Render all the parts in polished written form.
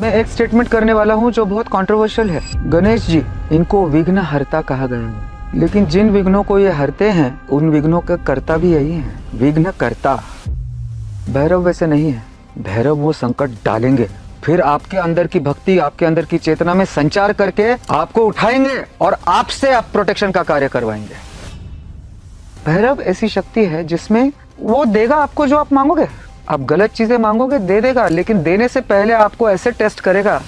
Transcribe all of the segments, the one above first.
मैं एक स्टेटमेंट करने वाला हूँ जो बहुत कंट्रोवर्शियल है। गणेश जी, इनको विघ्न हरता कहा गया है, लेकिन जिन विघ्नों को ये हरते हैं उन विघ्नों का कर्ता भी यही है, विघ्न कर्ता। भैरव वैसे नहीं है, भैरव वो संकट डालेंगे, फिर आपके अंदर की भक्ति, आपके अंदर की चेतना में संचार करके आपको उठाएंगे और आपसे आप प्रोटेक्शन का कार्य करवाएंगे। भैरव ऐसी शक्ति है जिसमें वो देगा आपको जो आप मांगोगे। आप गलत चीजें मांगोगे, दे देगा, लेकिन देने से पहले आपको ऐसे टेस्ट करेगा।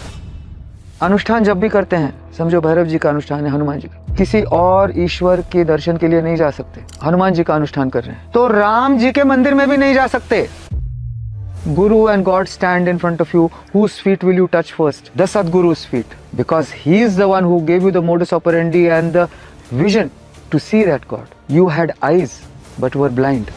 अनुष्ठान जब भी करते हैं, समझो भैरव जी का अनुष्ठान है, हनुमान जी का, किसी और ईश्वर के दर्शन के लिए नहीं जा सकते। हनुमान जी का अनुष्ठान कर रहे हैं तो राम जी के मंदिर में भी नहीं जा सकते। Guru and God stand in front of you. Whose feet will you touch first? The Sadguru's feet, because he is the one who gave you the modus operandi and the vision to see that God. You had eyes but were blind.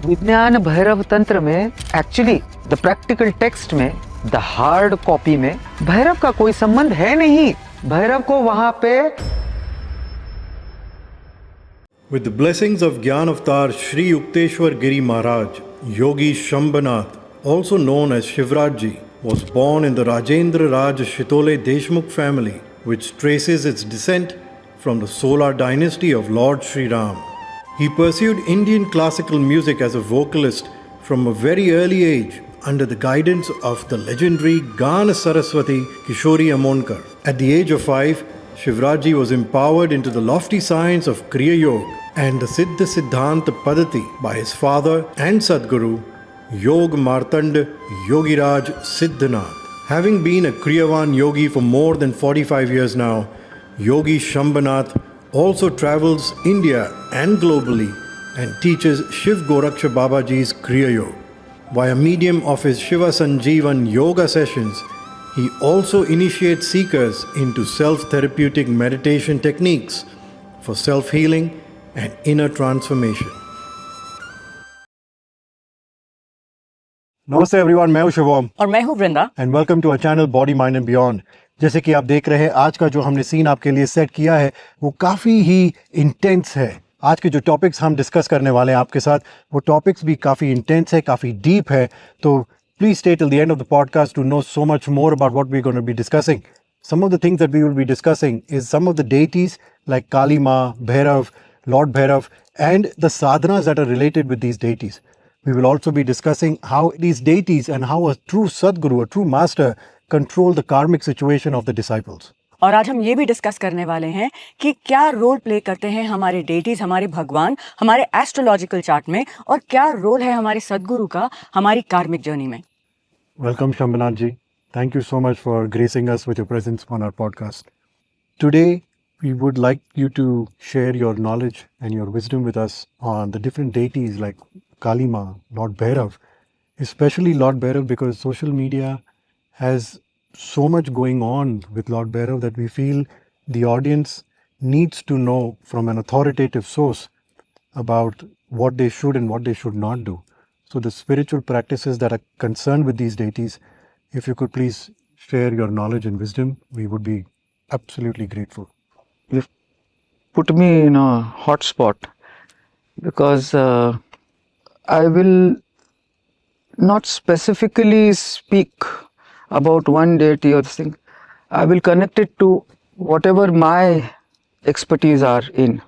विज्ञान भैरव तंत्र में actually the practical text में, the hard copy में भैरव का कोई संबंध है नहीं। भैरव को वहां पे With the blessings of Gyan Avatar Shri Yukteswar Giri Maharaj, Yogi Shambhanath, also known as Shivraj-ji, was born in the Rajendra Raj Shitole Deshmukh family, which traces its descent from the Solar dynasty of Lord Sri Ram. He pursued Indian classical music as a vocalist from a very early age under the guidance of the legendary Gana Saraswati Kishori Amonkar. At the age of 5, Shivraj-ji was empowered into the lofty science of Kriya Yoga and the Siddha Siddhanta Padati by his father and Sadguru, Yog Martanda Yogiraj Siddhanath. Having been a Kriyavan yogi for more than 45 years now, Yogi Shambhanath also travels India and globally and teaches Shiv Goraksha Babaji's Kriya Yoga. Via medium of his Shiva Sanjeevan yoga sessions, he also initiates seekers into self-therapeutic meditation techniques for self-healing and inner transformation. नमस्ते everyone, मैं हूं शिवम और मैं हूं Vrinda and welcome to our channel Body Mind and Beyond. जैसे कि आप देख रहे हैं, आज का जो हमने सीन आपके लिए सेट किया है वो काफ़ी ही इंटेंस है। आज के जो टॉपिक्स हम डिस्कस करने वाले हैं आपके साथ, वो टॉपिक्स भी काफ़ी इंटेंस है, काफ़ी डीप है। तो please stay till the end of the podcast to know so much more about what we're going to be discussing. Some of the things that we will be discussing is some of the deities like Kali Ma, Bhairav, Lord Bhairav, and the sadhanas that are related with these deities. We will also be discussing how these deities and how a true Sadguru, a true master, control the karmic situation of the disciples. और आज हम ये भी discuss करने वाले हैं कि क्या रोल प्ले करते हैं हमारे डेटीज, हमारे भगवान, हमारे एस्ट्रोलॉजिकल चार्ट में, और क्या रोल है हमारे सदगुरु का हमारी कार्मिक जर्नी में। Welcome Shambhanath ji. Thank you so much for gracing us with your presence on our podcast. Today, we would like you to share your knowledge and your wisdom with us on the different deities like Kali Ma, Lord Bhairav, especially Lord Bhairav, because social media has so much going on with Lord Bhairav that we feel the audience needs to know from an authoritative source about what they should and what they should not do. So the spiritual practices that are concerned with these deities, if you could please share your knowledge and wisdom, we would be absolutely grateful. You've put me in a hot spot because I will not specifically speak about one deity or thing. I will connect it to whatever my expertise are in.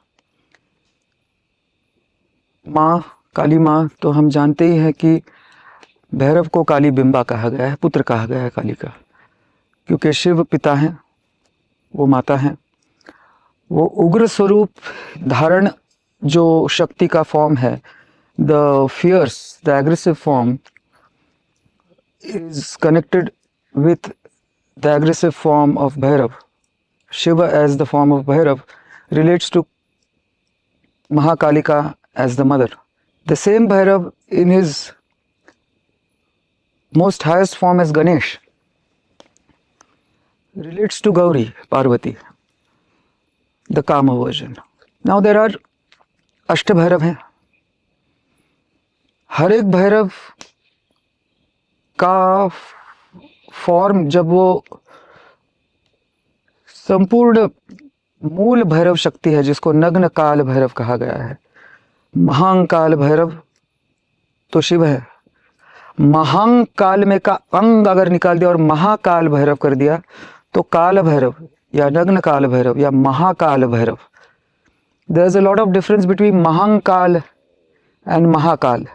माँ काली माँ तो हम जानते ही हैं कि भैरव को काली बिंबा कहा गया है, पुत्र कहा गया है काली का, क्योंकि शिव पिता हैं, वो माता हैं। वो उग्र स्वरूप धारण जो शक्ति का फॉर्म है, the fierce, the aggressive form is connected with the aggressive form of Bhairav. Shiva as the form of Bhairav relates to Mahakalika as the mother. The same Bhairav in his most highest form as Ganesh relates to Gauri, Parvati, the Kama version. Now there are Ashtabhairav हैं। हर एक भैरव का form जब वो संपूर्ण मूल भैरव शक्ति है, जिसको नग्न काल भैरव कहा गया है, महाकाल भैरव तो शिव है, महंग काल में का अंग अगर निकाल दिया और महाकाल भैरव कर दिया तो काल भैरव या नग्न काल भैरव या Mahakal Bhairav. There is a lot of difference between महंग काल एंड महाकाल.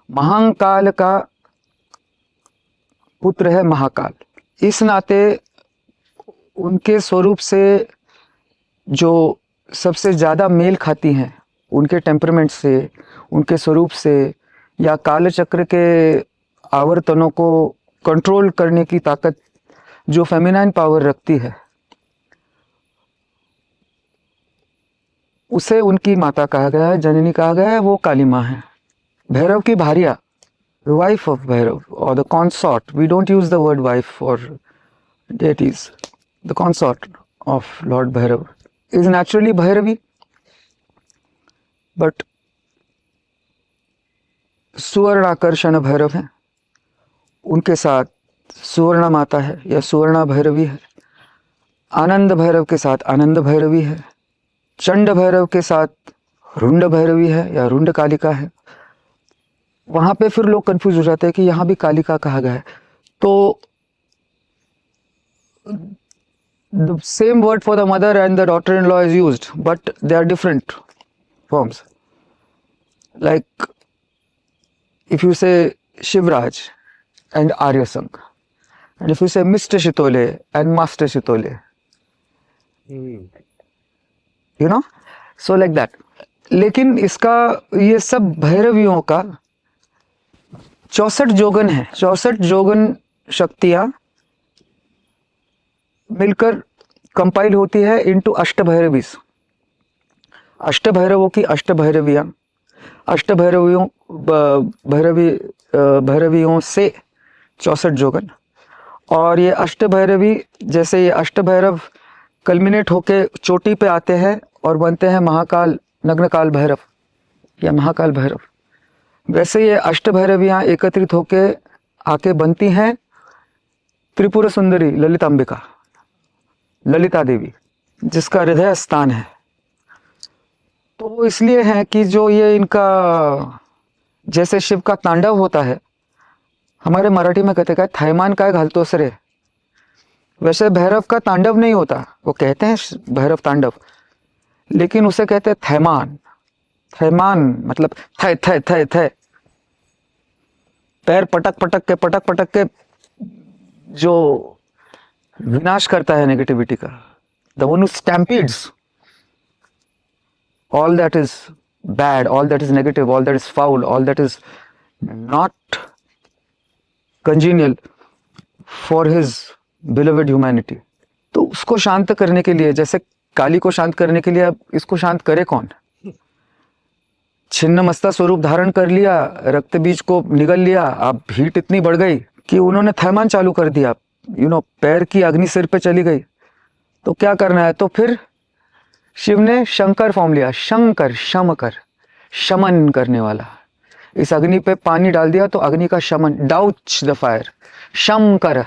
महंग काल का पुत्र है महाकाल. इस नाते उनके स्वरूप से जो सबसे ज़्यादा मेल खाती हैं, उनके टेम्परमेंट से, उनके स्वरूप से या काल चक्र के आवर्तनों को कंट्रोल करने की ताकत जो फेमिनाइन पावर रखती है, उसे उनकी माता कहा गया है, जननी कहा गया है. वो काली माँ है. भैरव की भार्या, the wife of Bhairav or the consort, we don't use the word wife for deities, the consort of Lord Bhairav is naturally Bhairavi, but सुवर्णाकर्षण Bhairav हैं. उनके साथ सुवर्णा माता है या सुवर्णा भैरवी है. आनंद भैरव के साथ आनंद भैरवी है. चंड भैरव के साथ रुंड भैरवी है या रुंड कालिका है. वहाँ पे फिर लोग कंफ्यूज हो जाते हैं कि यहाँ भी कालिका कहा गया है. तो the same word for the mother and the daughter-in-law is used, but they are different forms. Like if you say Shivraj and Aryasang, and if you say Mr. Shitole and Master Shitole, you know, so like that. लेकिन इसका ये सब भैरवियों का 64 जोगन है. 64 जोगन शक्तियां मिलकर compile होती है इनटू अष्टभैरवीस. अष्टभैरवों की अष्टभैरवियां, अष्टभैरवियों भैरवियों से 64 जोगन. और ये अष्टभैरवी, जैसे ये अष्टभैरव कल्मिनेट होके चोटी पे आते हैं और बनते हैं महाकाल नग्नकाल भैरव या महाकाल भैरव, वैसे ये अष्टभैरवियां एकत्रित होके आके बनती हैं त्रिपुर सुंदरी ललितांबिका, ललिता देवी, जिसका हृदय स्थान है. तो इसलिए है कि जो ये इनका जैसे शिव का तांडव होता है, हमारे मराठी में कहते हैं थैमान काय घालतोस रे, वैसे भैरव का तांडव नहीं होता. वो कहते हैं भैरव तांडव, लेकिन उसे कहते हैं थैमान. थैमान मतलब थे थे थे थे, पैर पटक पटक के जो विनाश करता है नेगेटिविटी का. The one who stampedes all that is bad, all that is negative, all that is foul, all that is not congenial for his beloved humanity. तो उसको शांत करने के लिए, जैसे काली को शांत करने के लिए अब इसको शांत करे कौन? छिन्न मस्ता स्वरूप धारण कर लिया, रक्त बीज को निगल लिया, अब हीट इतनी बढ़ गई कि उन्होंने थैमान चालू कर दिया, पैर की अग्नि सिर पे चली गई. तो क्या करना है? तो फिर शिव ने शंकर फॉर्म लिया. शंकर, शमकर, शमन करने वाला. इस अग्नि पे पानी डाल दिया तो अग्नि का शमन, Deutsche the fire, Shankar,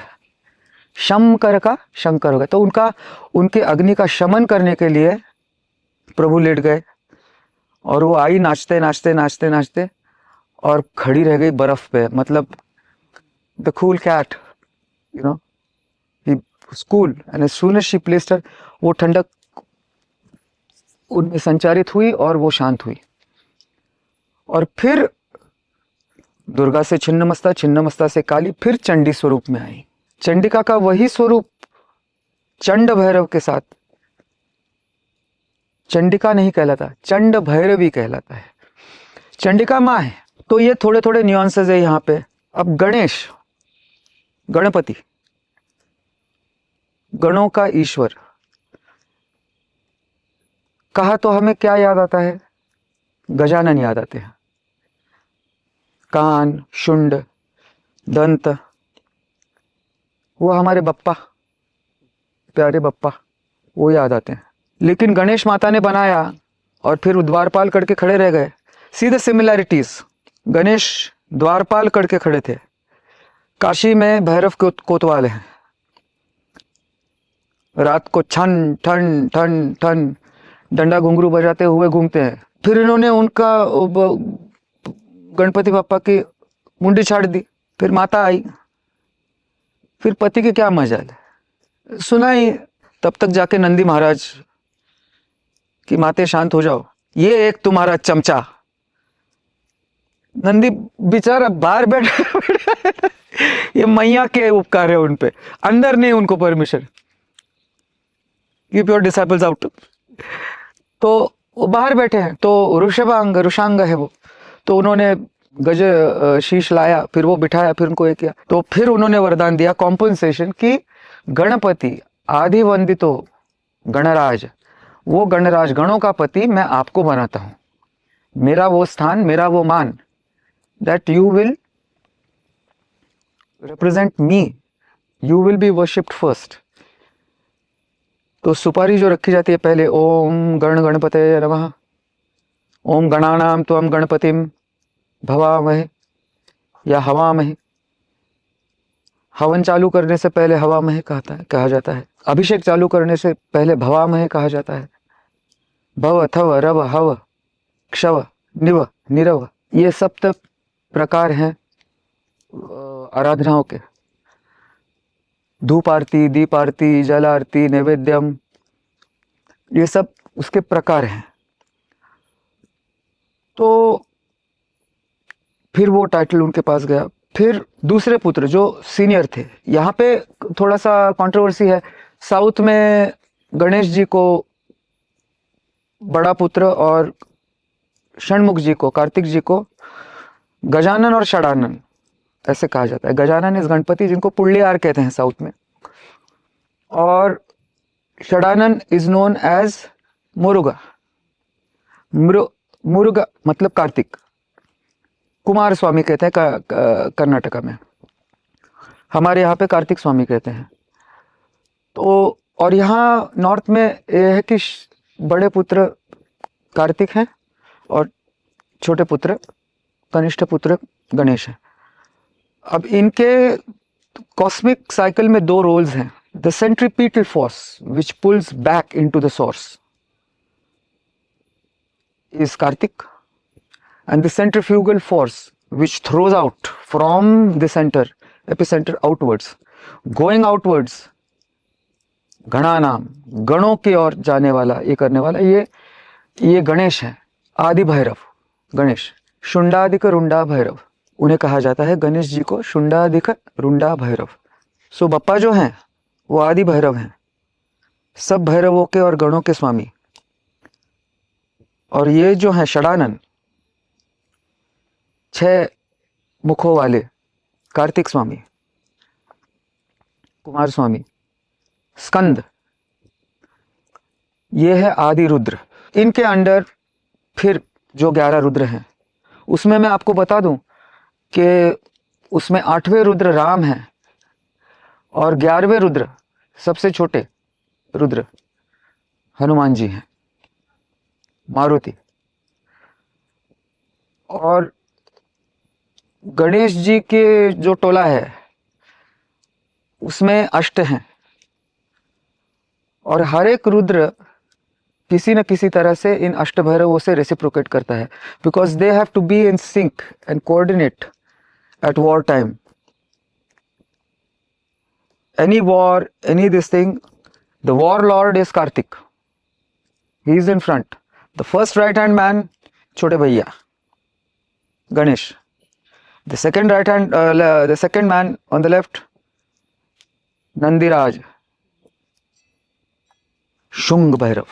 Shankar का शंकर हो गया. तो उनके अग्नि का शमन करने के लिए प्रभु लेट गए और वो आई नाचते नाचते नाचते नाचते और खड़ी रह गई बर्फ पे. मतलब the cool cat, cool, and as soon as she placed her, वो ठंडक उनमें संचारित हुई और वो शांत हुई. और फिर दुर्गा से छिन्नमस्ता, छिन्नमस्ता से काली, फिर चंडी स्वरूप में आई. चंडिका का वही स्वरूप चंड भैरव के साथ चंडिका नहीं कहलाता, चंड भैरवी कहलाता है. चंडिका माँ है. तो ये थोड़े थोड़े न्यूआंसेस है यहाँ पे. अब गणेश, गणपति, गणों का ईश्वर, कहा तो हमें क्या याद आता है? गजानन याद आते हैं. कान, शुंड, दंत, वो हमारे बप्पा, प्यारे बप्पा, वो याद आते हैं. लेकिन गणेश माता ने बनाया और फिर द्वारपाल करके खड़े रह गए. See the similarities. गणेश द्वारपाल करके खड़े थे. काशी में भैरव कोतवाल हैं, रात को छन ठन ठन ठन डंडा घुंघरू बजाते हुए घूमते हैं. फिर इन्होंने उनका गणपति बापा की मुंडी छाड़ दी। फिर माता आई, फिर पति के क्या मजाल है, सुनाई। तब तक जाके नंदी महाराज कि माते शांत हो जाओ, ये एक तुम्हारा चमचा। नंदी बेचारा बाहर बैठा ये मैया के उपकार है उन पे, अंदर नहीं उनको permission, keep your disciples out. तो वो बाहर बैठे हैं, तो ऋषांग है वो, तो उन्होंने गज शीश लाया, फिर वो बिठाया, फिर उनको ये किया। तो फिर उन्होंने वरदान दिया कॉम्पनसेशन की गणपति आदि वंदितो गणराज, वो गणराज गणों का पति मैं आपको बनाता हूं, मेरा वो स्थान, मेरा वो मान, that you will represent me, you will B worshipped first. तो सुपारी जो रखी जाती है पहले, ओम गणपतये नमः, ओम गणानां त्वं गणपतिं भवामहे या हवामहे। हवन चालू करने से पहले हवामहे कहा जाता है, अभिषेक चालू करने से पहले भवामहे कहा जाता है। भव थव रव हव क्षव निव निरव, ये सप्त प्रकार हैं आराधनाओं के। धूप आरती, दीप आरती, जल आरती, नैवेद्यम, ये सब उसके प्रकार हैं। तो फिर वो टाइटल उनके पास गया। फिर दूसरे पुत्र जो सीनियर थे, यहाँ पे थोड़ा सा कंट्रोवर्सी है। साउथ में गणेश जी को बड़ा पुत्र और षणमुख जी को, कार्तिक जी को गजानन और षडानन ऐसे कहा जाता है। गजानन इस गणपति जिनको पुल्लियार कहते हैं साउथ में, और Shadanan is known as Muruga. Muruga मतलब कार्तिक, कुमार स्वामी कहते हैं कर्नाटका में, हमारे यहाँ पे कार्तिक स्वामी कहते हैं। तो और यहाँ नॉर्थ में यह है कि बड़े पुत्र कार्तिक हैं और छोटे पुत्र, कनिष्ठ पुत्र गणेश हैं। अब इनके कॉस्मिक साइकिल में दो रोल्स हैं, the centripetal force which pulls back into the source is Kartik, and the centrifugal force which throws out from the epicenter outwards, going outwards, गणानाम, गणों की ओर जाने वाला, ये करने वाला, ये गणेश है, आदि भैरव गणेश। शुंडादिक रुंडा भैरव, उन्हें कहा जाता है गणेश जी को शुंडादिक रुंडा भैरव। सो बप्पा जो हैं वो आदि भैरव हैं, सब भैरवों के और गणों के स्वामी। और ये जो है षडानन, 6 मुखों वाले, कार्तिक स्वामी, कुमार स्वामी, स्कंद, ये है आदि रुद्र। इनके अंडर फिर जो 11 रुद्र हैं, उसमें मैं आपको बता दूं कि उसमें 8वें रुद्र राम हैं और 11वें रुद्र, सबसे छोटे रुद्र, हनुमान जी हैं, मारुति। और गणेश जी के जो टोला है उसमें 8 हैं, और हर एक रुद्र किसी न किसी तरह से इन अष्टभैरवों से रेसिप्रोकेट करता है, because they have to be in sync and coordinate at war time. Any war, any this thing, the war lord is Kartik, he is in front. The first right hand man छोटे भैया Ganesh, the second man on the left, Nandiraj, Shunga Bhairav,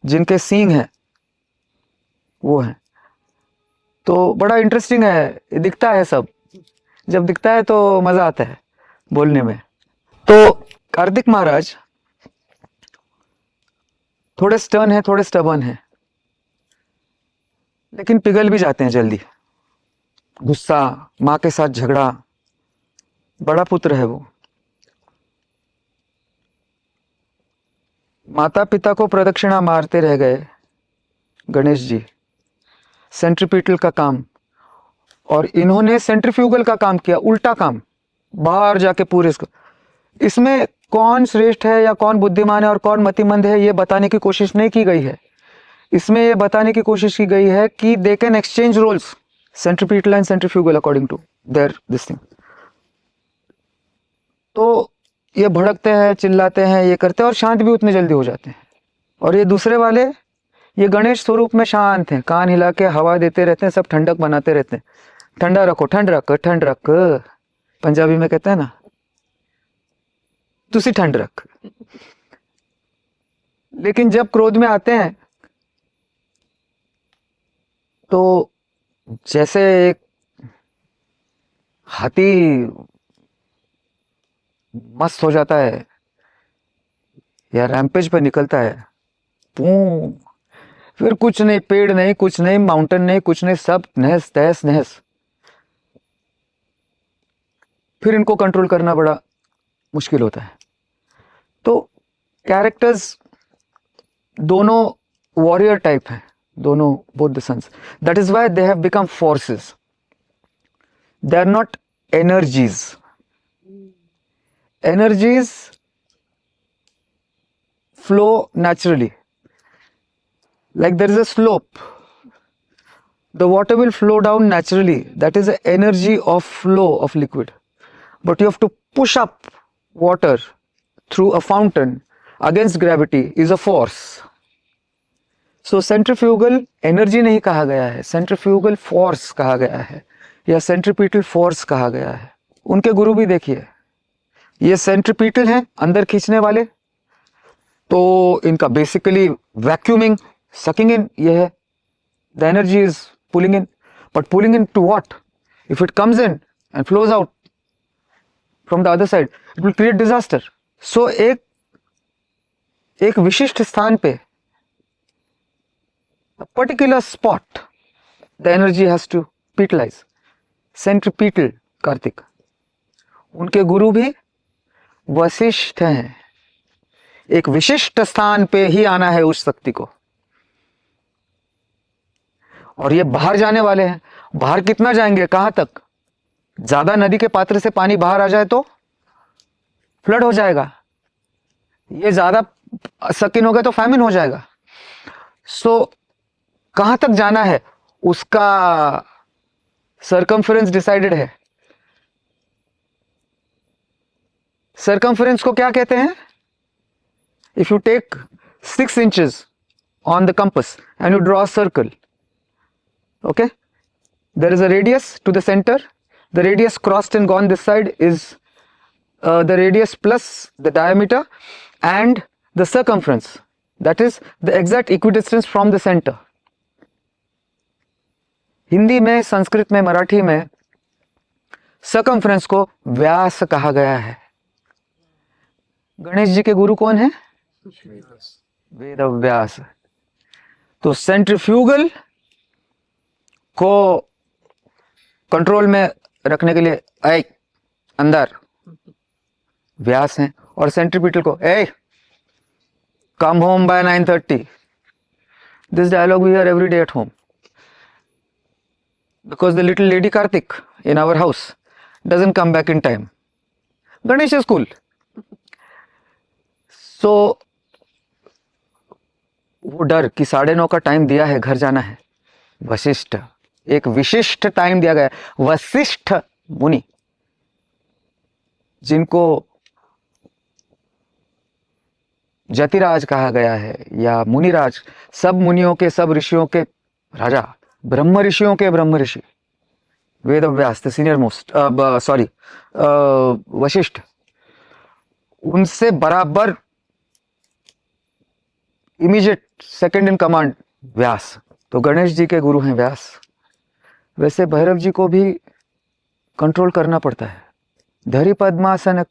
जिनके सींग हैं वो हैं। तो बड़ा interesting है, दिखता है सब, जब दिखता है तो मजा आता है बोलने में। तो कार्तिक महाराज थोड़े स्टर्न है, थोड़े स्टबर्न है, लेकिन पिघल भी जाते हैं जल्दी। गुस्सा, माँ के साथ झगड़ा, बड़ा पुत्र है वो। माता पिता को प्रदक्षिणा मारते रह गए गणेश जी, सेंट्रीपिटल का काम, और इन्होंने सेंट्रीफ्यूगल का काम किया, उल्टा काम, बाहर जाके पूरे इसमें कौन श्रेष्ठ है या कौन बुद्धिमान है और कौन मतिमंद है ये बताने की कोशिश नहीं की गई है। इसमें ये बताने की कोशिश की गई है कि they can exchange roles centripetal and centrifugal according to their this thing. तो ये भड़कते हैं, चिल्लाते हैं, ये करते हैं और शांत भी उतने जल्दी हो जाते हैं। और ये दूसरे वाले, ये गणेश स्वरूप में शांत हैं, कान हिला के हवा देते रहते हैं, सब ठंडक बनाते रहते हैं। ठंडा रखो, ठंड रख, ठंड रख, पंजाबी में कहते हैं ना, तुसी ठंड रख। लेकिन जब क्रोध में आते हैं तो जैसे एक हाथी मस्त हो जाता है या रैम्पेज पे निकलता है, पूं, फिर कुछ नहीं, पेड़ नहीं, कुछ नहीं, माउंटेन नहीं, कुछ नहीं, सब नहस तहस नहस। फिर इनको कंट्रोल करना बड़ा मुश्किल होता है। तो कैरेक्टर्स दोनों वॉरियर टाइप हैं, दोनों both the sons. That is why they have become forces, they are not energies. Energies flow naturally, like there is a slope, the water will flow down naturally, that is the energy of flow of liquid. But you have to push up water through a fountain against gravity is a force. So centrifugal energy नहीं कहा गया है, centrifugal force कहा गया है या centripetal force कहा गया है। उनके गुरु भी देखिए, ये centripetal हैं, अंदर खींचने वाले, तो इनका बेसिकली वैक्यूमिंग, सकिंग इन ये है, the energy is pulling in, but pulling in to what? If it comes in and flows out from the other side, it will create disaster. So एक विशिष्ट स्थान पे, particular spot, the energy has to petalize. Centripetal Kartik, उनके गुरु भी वशिष्ठ हैं। एक विशिष्ट स्थान पे ही आना है उस शक्ति को, और ये बाहर जाने वाले हैं। बाहर कितना जाएंगे, कहां तक? ज्यादा नदी के पात्र से पानी बाहर आ जाए तो फ्लड हो जाएगा, ये ज्यादा सकिन हो गया तो फैमिन हो जाएगा। सो कहां तक जाना है उसका सरकमफरेंस डिसाइडेड है। सरकमफरेंस को क्या कहते हैं? If you take 6 inches on the compass and you draw a circle, okay, there is a radius to the center. The radius crossed and gone this side is the radius plus the diameter and the circumference, that is the exact equidistance from the center. Hindi में, संस्कृत में, मराठी में circumference को व्यास कहा गया है। गणेश जी के गुरु कौन है? वेद व्यास। तो सेंट्रीफ्यूगल को कंट्रोल में रखने के लिए अंदर व्यास हैं, और सेंट्रीपिटल को come home by 9:30। This dialogue we are every day at home, because the little lady Kartik in our house doesn't come back in time. Ganesh school. So वो डर कि 9:30 का टाइम दिया है, घर जाना है। वशिष्ठ, एक विशिष्ट टाइम दिया गया है। वशिष्ठ मुनि, जिनको जतिराज कहा गया है या मुनिराज, सब मुनियों के, सब ऋषियों के राजा, ब्रह्म ऋषियों के ब्रह्म ऋषि Ved Vyas, the senior most, sorry Vashishtha, उनसे बराबर immediate second in command Vyas. तो गणेश जी के गुरु हैं व्यास। वैसे भैरव जी को भी कंट्रोल करना पड़ता है। धरि पद्मासन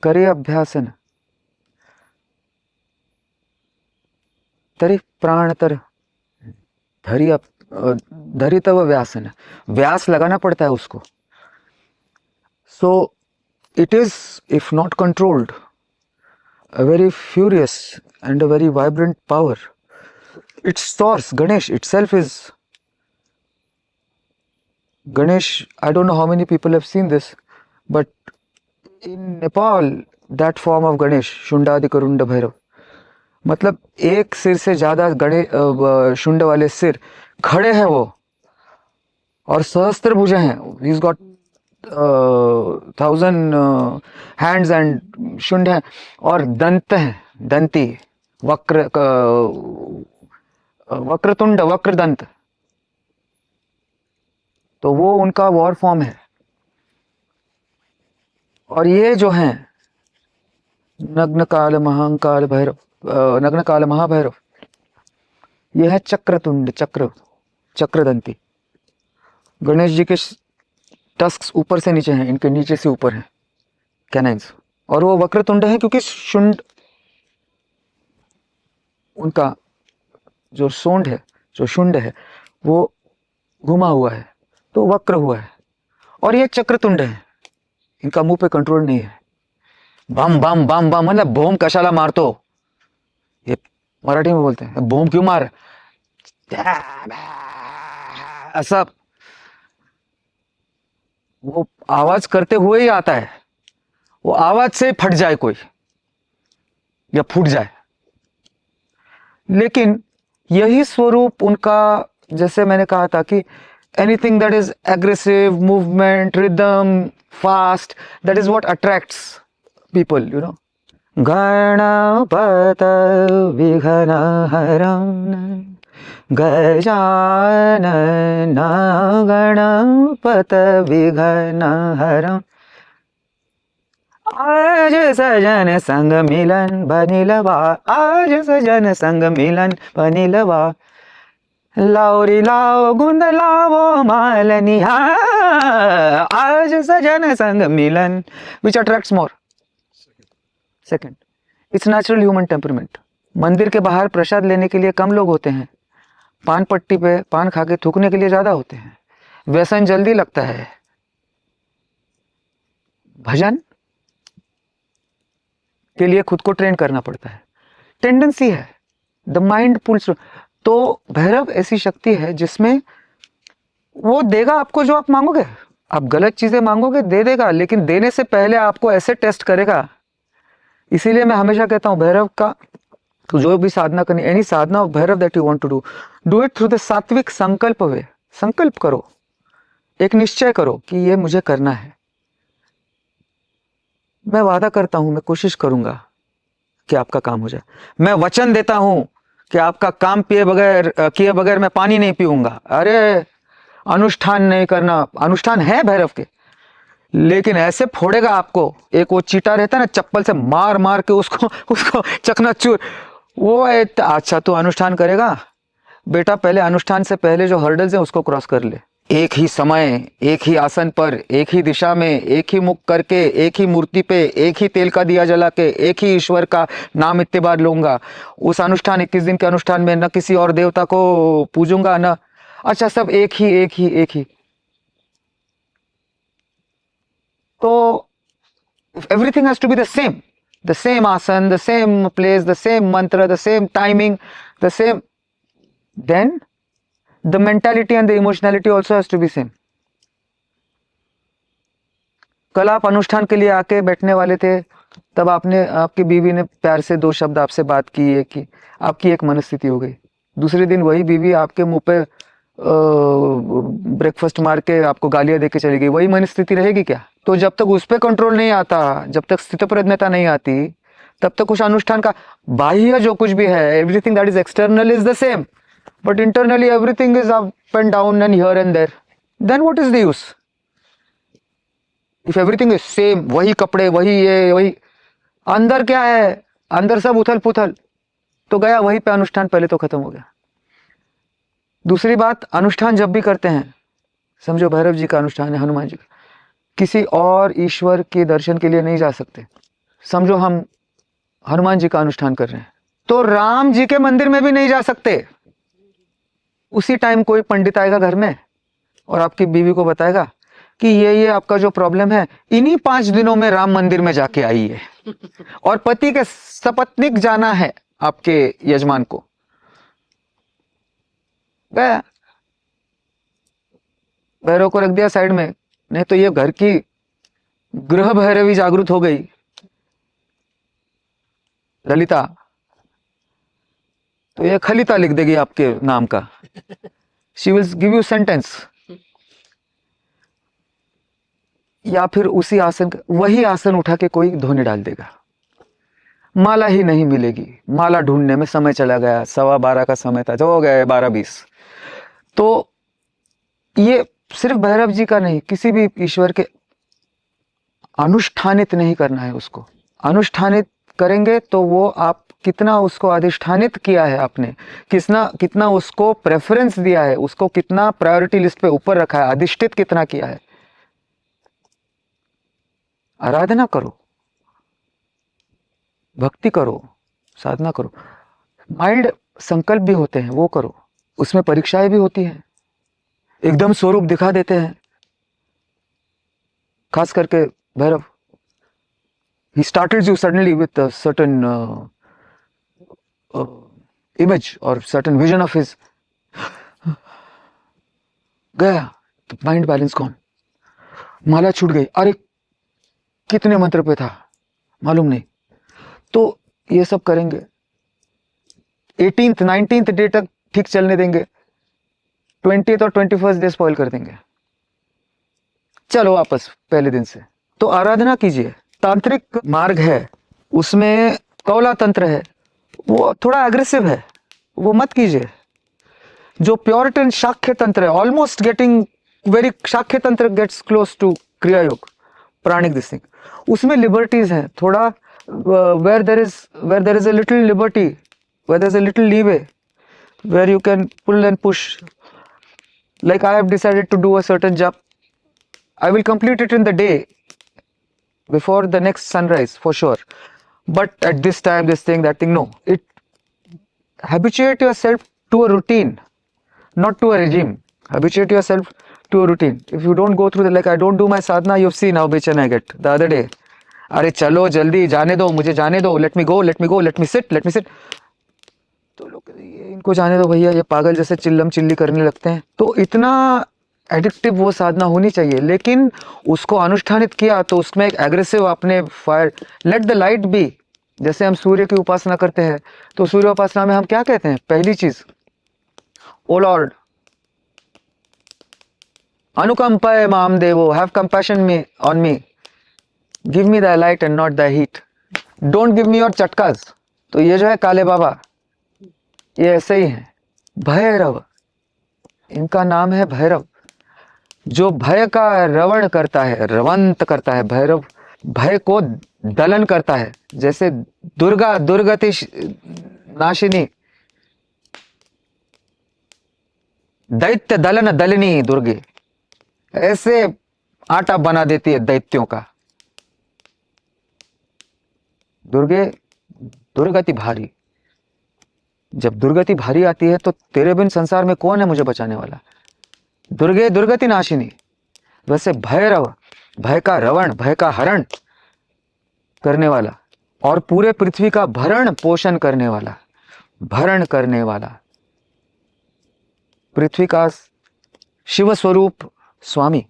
करे अभ्यासन, तरी प्राण तर धरि तव व्यासन, व्यास लगाना पड़ता है उसको। So it is, if not controlled, a very furious and a very vibrant power. Its source, Ganesh itself is Ganesh. I don't know how many people have seen this, but in Nepal, that form of Ganesh, Shundadi Karunda Bhairav, मतलब एक सिर से ज्यादा शुंड वाले सिर खड़े हैं वो, और सहस्त्र भुजा हैं, he is got 1000 hands and शुंड है, और दंत है, दंती, वक्रतुंड, वक्रदंत, तो वो उनका वॉर फॉर्म है। और ये जो हैं नग्न काल महाकाल भैरव, नग्न काल महाभैरव, ये है चक्रतुंड, चक्रदंती। गणेश जी के टस्क्स ऊपर से नीचे हैं, इनके नीचे से ऊपर हैं कैनाइन्स, और वो वक्रतुंड है क्योंकि शुंड, उनका जो सूंड है, जो शुंड है, वो घुमा हुआ है तो वक्र हुआ है। और ये चक्रतुंड है, इनका मुंह पे कंट्रोल नहीं है। बम बम बम बम मतलब बोम कशाला मारतो, ये मराठी में बोलते हैं, बोम क्यों मार, ऐसा वो आवाज करते हुए ही आता है, वो आवाज से फट जाए कोई या फूट जाए। लेकिन यही स्वरूप उनका, जैसे मैंने कहा था कि anything that is aggressive, movement, rhythm, fast, that is what attracts people, you know. Ganpat विघ्नहरं गजानन गणपत विघ्नहरं, आज सजन संग मिलन बनिलवा, आज सजन संग मिलन बनिलवा, लाओ रे लाओ गुंद लाओ मालनिया, आज सजन संग मिलन, which attracts more? Second, it's natural human temperament. मंदिर के बाहर प्रसाद लेने के लिए कम लोग होते हैं, पान पट्टी पे पान खा के थूकने के लिए ज्यादा होते हैं, व्यसन जल्दी लगता है, भजन के लिए खुद को ट्रेन करना पड़ता है, टेंडेंसी है, द माइंड पुल्स। तो भैरव ऐसी शक्ति है जिसमें वो देगा आपको जो आप मांगोगे। आप गलत चीजें मांगोगे दे देगा, लेकिन देने से पहले आपको ऐसे टेस्ट करेगा। इसीलिए मैं हमेशा कहता हूं भैरव का तो जो भी साधना करनी, any sadhana of Bhairav that you want to do it through the sattvik sankalp वे। संकल्प करो, एक निश्चय करो कि ये मुझे करना है। मैं वादा करता हूं, मैं कोशिश करूंगा कि आपका काम हो जाए। मैं वचन देता हूं कि आपका काम किए बगैर मैं पानी नहीं पीऊंगा। अरे अनुष्ठान नहीं करना, अनुष्ठान है भैरव के, लेकिन ऐसे फोड़ेगा आपको। एक वो चीटा रहता है ना, चप्पल से मार मार के उसको चकनाचूर, वो अच्छा तू अनुष्ठान करेगा बेटा, पहले अनुष्ठान से पहले जो हर्डल्स हैं उसको क्रॉस कर ले। एक ही समय, एक ही आसन पर, एक ही दिशा में, एक ही मुख करके, एक ही मूर्ति पे, एक ही तेल का दिया जला के, एक ही ईश्वर का नाम इतने बार लूंगा। उस अनुष्ठान 21 दिन के अनुष्ठान में न किसी और देवता को पूजूंगा न, अच्छा सब एक ही। तो everything has to be the same asan, the same place, the same mantra, the same timing, the same, then the mentality and the emotionality also has to be same. कल आप अनुष्ठान के लिए आके बैठने वाले थे, तब आपकी बीवी ने प्यार से 2 शब्द आपसे बात की है कि आपकी एक मनस्थिति हो गई। दूसरे दिन वही बीवी आपके मुंह पे ब्रेकफास्ट मार के आपको गालियां देके चली गई, वही मनस्थिति रहेगी क्या? तो जब तक उस पर कंट्रोल नहीं आता, जब तक स्थितप्रज्ञता नहीं आती, तब तक उस अनुष्ठान का बाह्य जो कुछ भी है, everything that is external is the same, but internally everything is up and down and here and there, then what is the use? If everything is same, वही कपड़े, वही अंदर क्या है? अंदर सब उथल पुथल, तो गया वहीं पे अनुष्ठान, पहले तो खत्म हो गया। दूसरी बात, अनुष्ठान जब भी करते हैं, समझो भैरव जी का अनुष्ठान है, हनुमान जी का, किसी और ईश्वर के दर्शन के लिए नहीं जा सकते। समझो हम हनुमान जी का अनुष्ठान कर रहे हैं, तो राम जी के मंदिर में भी नहीं जा सकते। उसी टाइम कोई पंडित आएगा घर में और आपकी बीवी को बताएगा कि ये आपका जो प्रॉब्लम है, इन्हीं 5 दिनों में राम मंदिर में जाके आई है, और पति के सपत्नीक जाना है आपके यजमान को। गया, भैरव को रख दिया साइड में, नहीं तो ये घर की गृह भैरवी जागृत हो गई, ललिता, तो ये खलिता लिख देगी आपके नाम का। She will give you sentence, या फिर उसी आसन वही आसन उठा के कोई धोने डाल देगा, माला ही नहीं मिलेगी। माला ढूंढने में समय चला गया, 12:15 का समय था, जो हो गया 12:20। तो ये सिर्फ भैरव जी का नहीं, किसी भी ईश्वर के अनुष्ठानित नहीं करना है उसको। अनुष्ठानित करेंगे तो वो आप कितना उसको अधिष्ठानित किया है आपने, कितना उसको प्रेफरेंस दिया है, उसको कितना प्रायोरिटी लिस्ट पे ऊपर रखा है, अधिष्ठित कितना किया है। आराधना करो, भक्ति करो, साधना करो। माइल्ड संकल्प भी होते हैं, वो करो, उसमें परीक्षाएं भी होती हैं, एकदम स्वरूप दिखा देते हैं। खास करके Bhairav, he startles you suddenly with a certain image or certain vision of his, गया तो माइंड बैलेंस गॉन, माला छूट गई, अरे कितने मंत्र पे था मालूम नहीं। तो ये सब करेंगे, 18th 19th डे तक ठीक चलने देंगे, 20th और 21st डे स्पॉइल कर देंगे। चलो वापस पहले दिन से। तो आराधना कीजिए। तांत्रिक मार्ग है, उसमें कौला तंत्र है, वो थोड़ा एग्रेसिव है, वो मत कीजिए। जो प्योरिटन शाक्य तंत्र है, ऑलमोस्ट गेटिंग वेरी, शाक्य तंत्र गेट्स क्लोज टू क्रिया योग, प्राणिक दिस थिंग, उसमें लिबर्टीज हैं थोड़ा, where there is a little liberty, where there is a little leeway, where you can pull and push. Like I have decided to do a certain job, I will complete it in the day before the next sunrise for sure, but at this time, this thing, that thing, no. It habituate yourself to a routine, not to a regime. Habituate yourself to a routine. If you don't go through the, like I don't do my sadhana, you've seen how bitchin I get the other day. अरे चलो जल्दी, जाने दो, मुझे जाने दो, let me go, let me go, let me sit, let me sit. तो लोग ये इनको जाने दो भैया, ये पागल जैसे चिल्लम चिल्ली करने लगते हैं। तो इतना एडिक्टिव वो साधना होनी चाहिए, लेकिन उसको अनुष्ठानित किया तो उसमें एक एग्रेसिव आपने fire, let the light be. जैसे हम सूर्य की उपासना करते हैं, तो सूर्य उपासना में हम क्या कहते हैं? पहली चीज, ओ लॉर्ड अनुकंपाय माम देवो, have compassion me on me, give me the light and not the heat, don't give me your चटकास। तो ये जो है काले बाबा, ये ऐसे ही है। भैरव, इनका नाम है भैरव, जो भय का रवण करता है, रवंत करता है। भैरव भय को दलन करता है, जैसे दुर्गा दुर्गति नाशिनी, दैत्य दलन दलनी दुर्गे, ऐसे आटा बना देती है दैत्यों का। दुर्गे दुर्गति भारी, जब दुर्गति भारी आती है तो तेरे बिन संसार में कौन है मुझे बचाने वाला? दुर्गे दुर्गति नाशिनी। वैसे भैरव, भय का रवण, भय का हरण करने वाला, और पूरे पृथ्वी का भरण पोषण करने वाला, भरण करने वाला, पृथ्वी का शिव स्वरूप स्वामी,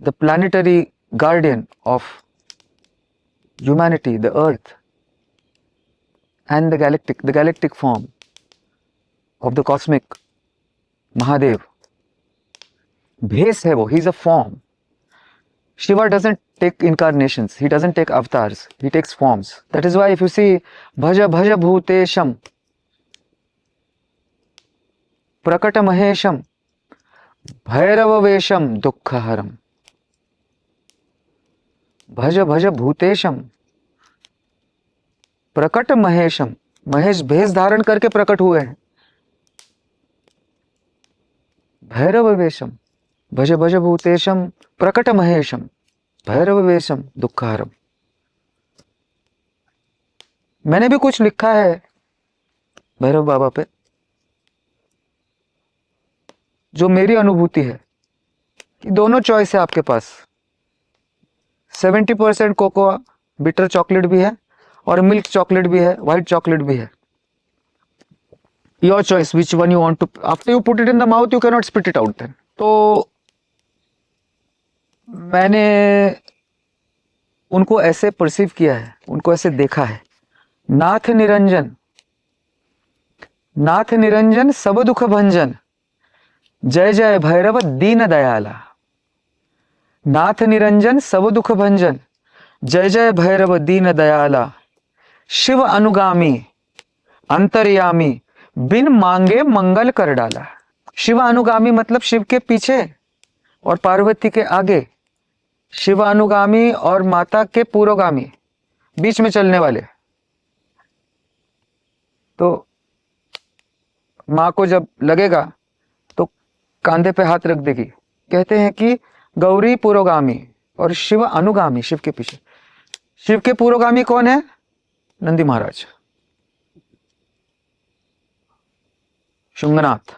the planetary guardian of humanity, the earth and the galactic form of the cosmic Mahadev. भेष है वो, he is a form. Shiva doesn't take incarnations, he doesn't take avatars, he takes forms. That is why if you see bhaja bhaja bhutesham prakata mahesham bhairava vesham dukkhaharam, bhaja bhaja bhutesham प्रकट महेशम, महेश भेष धारण करके प्रकट हुए हैं। भैरव वेशम, भज भज भूतेशम प्रकट महेशम भैरव वेशम दुखारम। मैंने भी कुछ लिखा है भैरव बाबा पे, जो मेरी अनुभूति है कि दोनों चॉइस है आपके पास। 70% कोकोआ बिटर चॉकलेट भी है, और मिल्क चॉकलेट भी है, व्हाइट चॉकलेट भी है। Your choice which one you want to, after you put it in the mouth you can not spit it out then. तो मैंने उनको ऐसे परसीव किया है, उनको ऐसे देखा है। नाथ निरंजन, नाथ निरंजन सब दुख भंजन, जय जय भैरव दीन दयाला। नाथ निरंजन सब दुख भंजन, जय जय भैरव दीन दयाला, शिव अनुगामी अंतर्यामी, बिन मांगे मंगल कर डाला। शिव अनुगामी मतलब शिव के पीछे और पार्वती के आगे, शिव अनुगामी और माता के पुरोगामी, बीच में चलने वाले। तो माँ को जब लगेगा तो कांधे पे हाथ रख देगी। कहते हैं कि गौरी पुरोगामी और शिव अनुगामी, शिव के पीछे। शिव के पुरोगामी कौन है? नंदी महाराज, शुंगनाथ।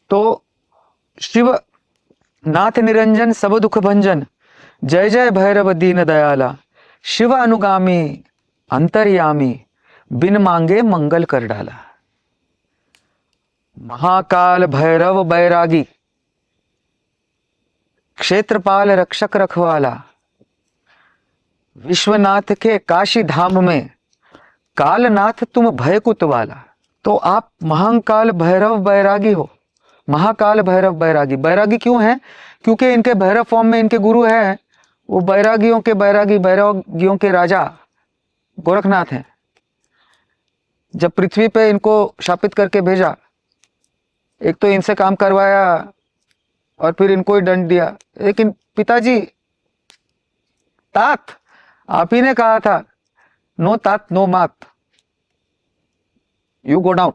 तो शिव नाथ निरंजन सब दुख भंजन, जय जय भैरव दीन दयाला, शिव अनुगामी अंतर्यामी, बिन मांगे मंगल कर डाला। महाकाल भैरव बैरागी, क्षेत्रपाल रक्षक रखवाला, विश्वनाथ के काशी धाम में कालनाथ तुम भय कुतवाला। तो आप महाकाल भैरव बैरागी हो। महाकाल भैरव बैरागी, बैरागी क्यों है? क्योंकि इनके भैरव फॉर्म में इनके गुरु हैं, वो बैरागियों के बैरागी, बैरागियों के राजा गोरखनाथ हैं। जब पृथ्वी पे इनको शापित करके भेजा, एक तो इनसे काम करवाया और फिर इनको ही दंड दिया। लेकिन पिताजी, तात, आप ही ने कहा था नो तात नो मात, यू गो डाउन।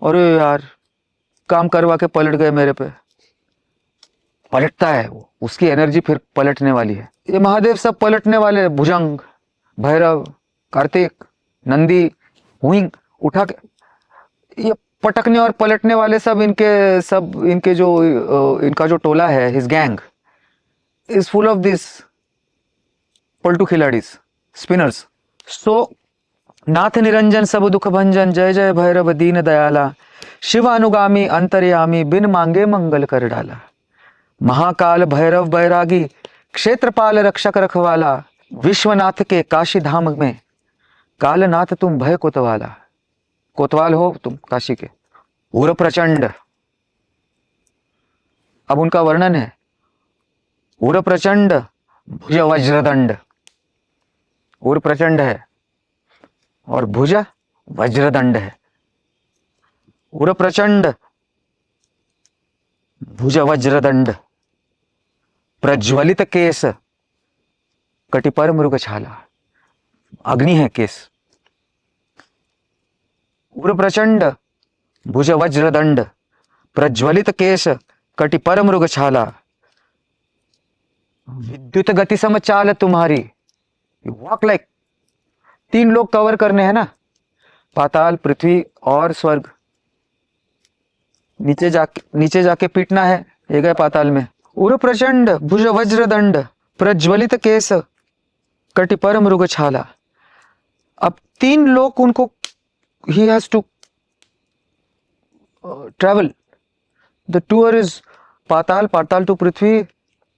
अरे यार, काम करवा के पलट गए मेरे पे। पलटता है वो, उसकी एनर्जी फिर पलटने वाली है। ये महादेव सब पलटने वाले, भुजंग, भैरव, कार्तिक, नंदी, हुइंग उठा के, ये पटकने और पलटने वाले सब इनके जो इनका जो टोला है, his gang is full of this पलटू खिलाड़ीज, स्पिनर्स। सो नाथ निरंजन सब दुख भंजन, जय जय भैरव दीन दयाला, शिव अनुगामी अंतर्यामी, बिन मांगे मंगल कर डाला। महाकाल भैरव बैरागी, क्षेत्रपाल रक्षक रखवाला, विश्वनाथ के काशी धाम में कालनाथ तुम भय कोतवाला। कोतवाल हो तुम काशी के। उर प्रचंड, अब उनका वर्णन है। उर प्रचंड भुज वज्रदंड, उर प्रचंड है और भुज वज्रदंड है। उर प्रचंड भुज वज्रदंड, प्रज्वलित केस, कटिपर मृग छाला। अग्नि है केस। उर प्रचंड भुज वज्रदंड, प्रज्वलित केस, कटिपर मृग छाला, विद्युत गति सम चाल तुम्हारी। वॉक लाइक, 3 लोग कवर करने हैं ना, पाताल, पृथ्वी और स्वर्ग। नीचे जाके पीटना है, ये गए पाताल में। उर प्रचंड भुज वज्रदंड, प्रज्वलित केस, कटिपर मृग छाला। अब 3 लोग उनको, he has to travel. The tour is पाताल, पाताल टू पृथ्वी,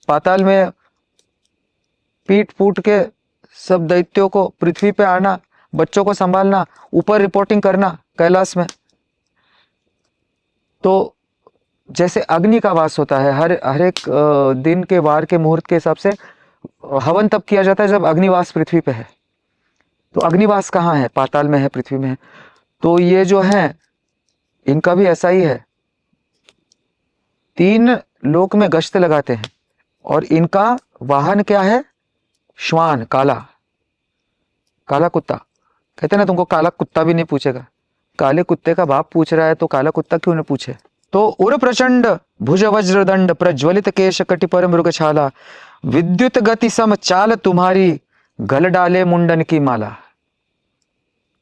पाताल में पीट फूट के सब दैत्यों को पृथ्वी पे आना, बच्चों को संभालना, ऊपर रिपोर्टिंग करना कैलाश में। तो जैसे अग्नि का वास होता है, हर एक दिन के वार के मुहूर्त के हिसाब से हवन तब किया जाता है जब अग्निवास पृथ्वी पे है। तो अग्निवास कहाँ है? पाताल में है, पृथ्वी में है। तो ये जो है इनका भी ऐसा ही है, 3 लोक में गश्त लगाते हैं और इनका वाहन क्या है? श्वान, काला, काला कुत्ता। कहते ना तुमको काला कुत्ता भी नहीं पूछेगा, काले कुत्ते का बाप पूछ रहा है तो काला कुत्ता क्यों नहीं पूछे। तो उर प्रचंड भुज वज्रदंड, प्रज्वलित केश, कटिपर मृग छाला, विद्युत गति सम चाल तुम्हारी, गल डाले मुंडन की माला।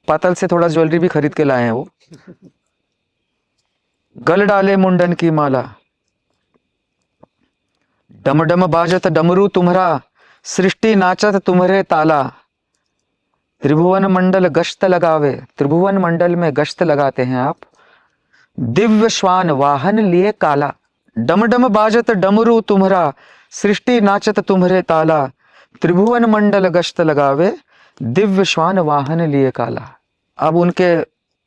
पाताल से थोड़ा ज्वेलरी भी खरीद के लाए हैं वो। गल डाले मुंडन की माला, डम डम बाजत डमरू तुम्हारा, सृष्टि नाचत तुम्हारे ताला। त्रिभुवन मंडल गश्त लगावे, त्रिभुवन मंडल में गश्त लगाते हैं आप। दिव्य श्वान वाहन लिए काला, डम डम बाजत डमरू तुम्हारा, सृष्टि नाचत तुम्हारे ताला। त्रिभुवन मंडल गश्त लगावे, दिव्य श्वान वाहन लिए काला। अब उनके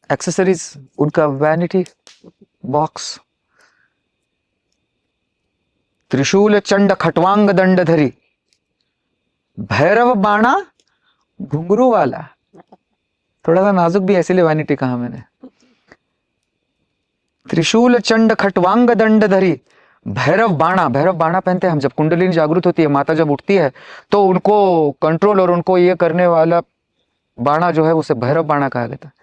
एक्सेसरीज, उनका वैनिटी बॉक्स, त्रिशूल चंड खटवांग दंडधरी, भैरव बाणा घुंघरू वाला। थोड़ा सा नाजुक भी ऐसे वानिटी कहा मैंने। त्रिशूल चंड खटवांग दंडधरी, भैरव बाणा पहनते हैं हम। जब कुंडलिनी जागृत होती है, माता जब उठती है, तो उनको कंट्रोल और उनको ये करने वाला बाणा जो है उसे भैरव बाणा कहा जाता है।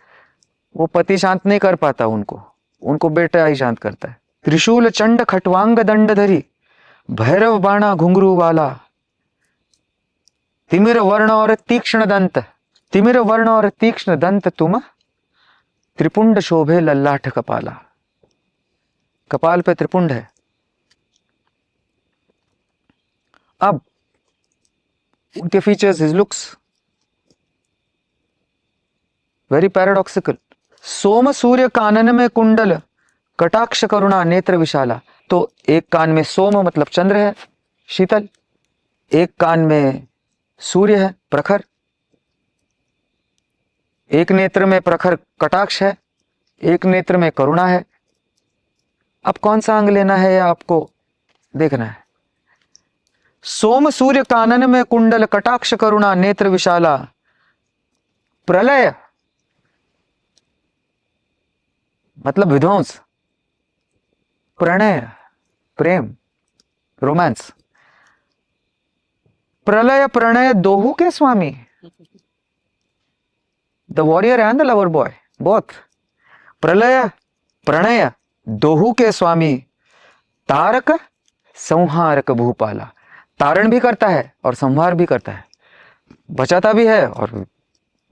वो पति शांत नहीं कर पाता उनको बेटा ही शांत करता है। त्रिशूल चंड खटवांग दंडधरी, भैरव बाणा घुंघरू वाला, तिमिर वर्ण और तीक्ष्ण दंत, तिमिर वर्ण और तीक्ष्ण दंत तुम, त्रिपुंड शोभे लल्लाठ कपाला। कपाल पे त्रिपुंड है। अब उनके features, his looks very paradoxical. सोम सूर्य कानन में कुंडल, कटाक्ष करुणा नेत्र विशाला। तो एक कान में सोम मतलब चंद्र है, शीतल, एक कान में सूर्य है, प्रखर, एक नेत्र में प्रखर कटाक्ष है, एक नेत्र में करुणा है। अब कौन सा अंग लेना है या आपको देखना है। सोम सूर्य कानन में कुंडल, कटाक्ष करुणा नेत्र विशाला, प्रलय मतलब विध्वंस, प्रणय प्रेम रोमांस, प्रलय प्रणय दोहू के स्वामी, the warrior and the lover boy both. प्रलय प्रणय दोहू के स्वामी, तारक संहारक भूपाला। तारण भी करता है और संहार भी करता है, बचाता भी है और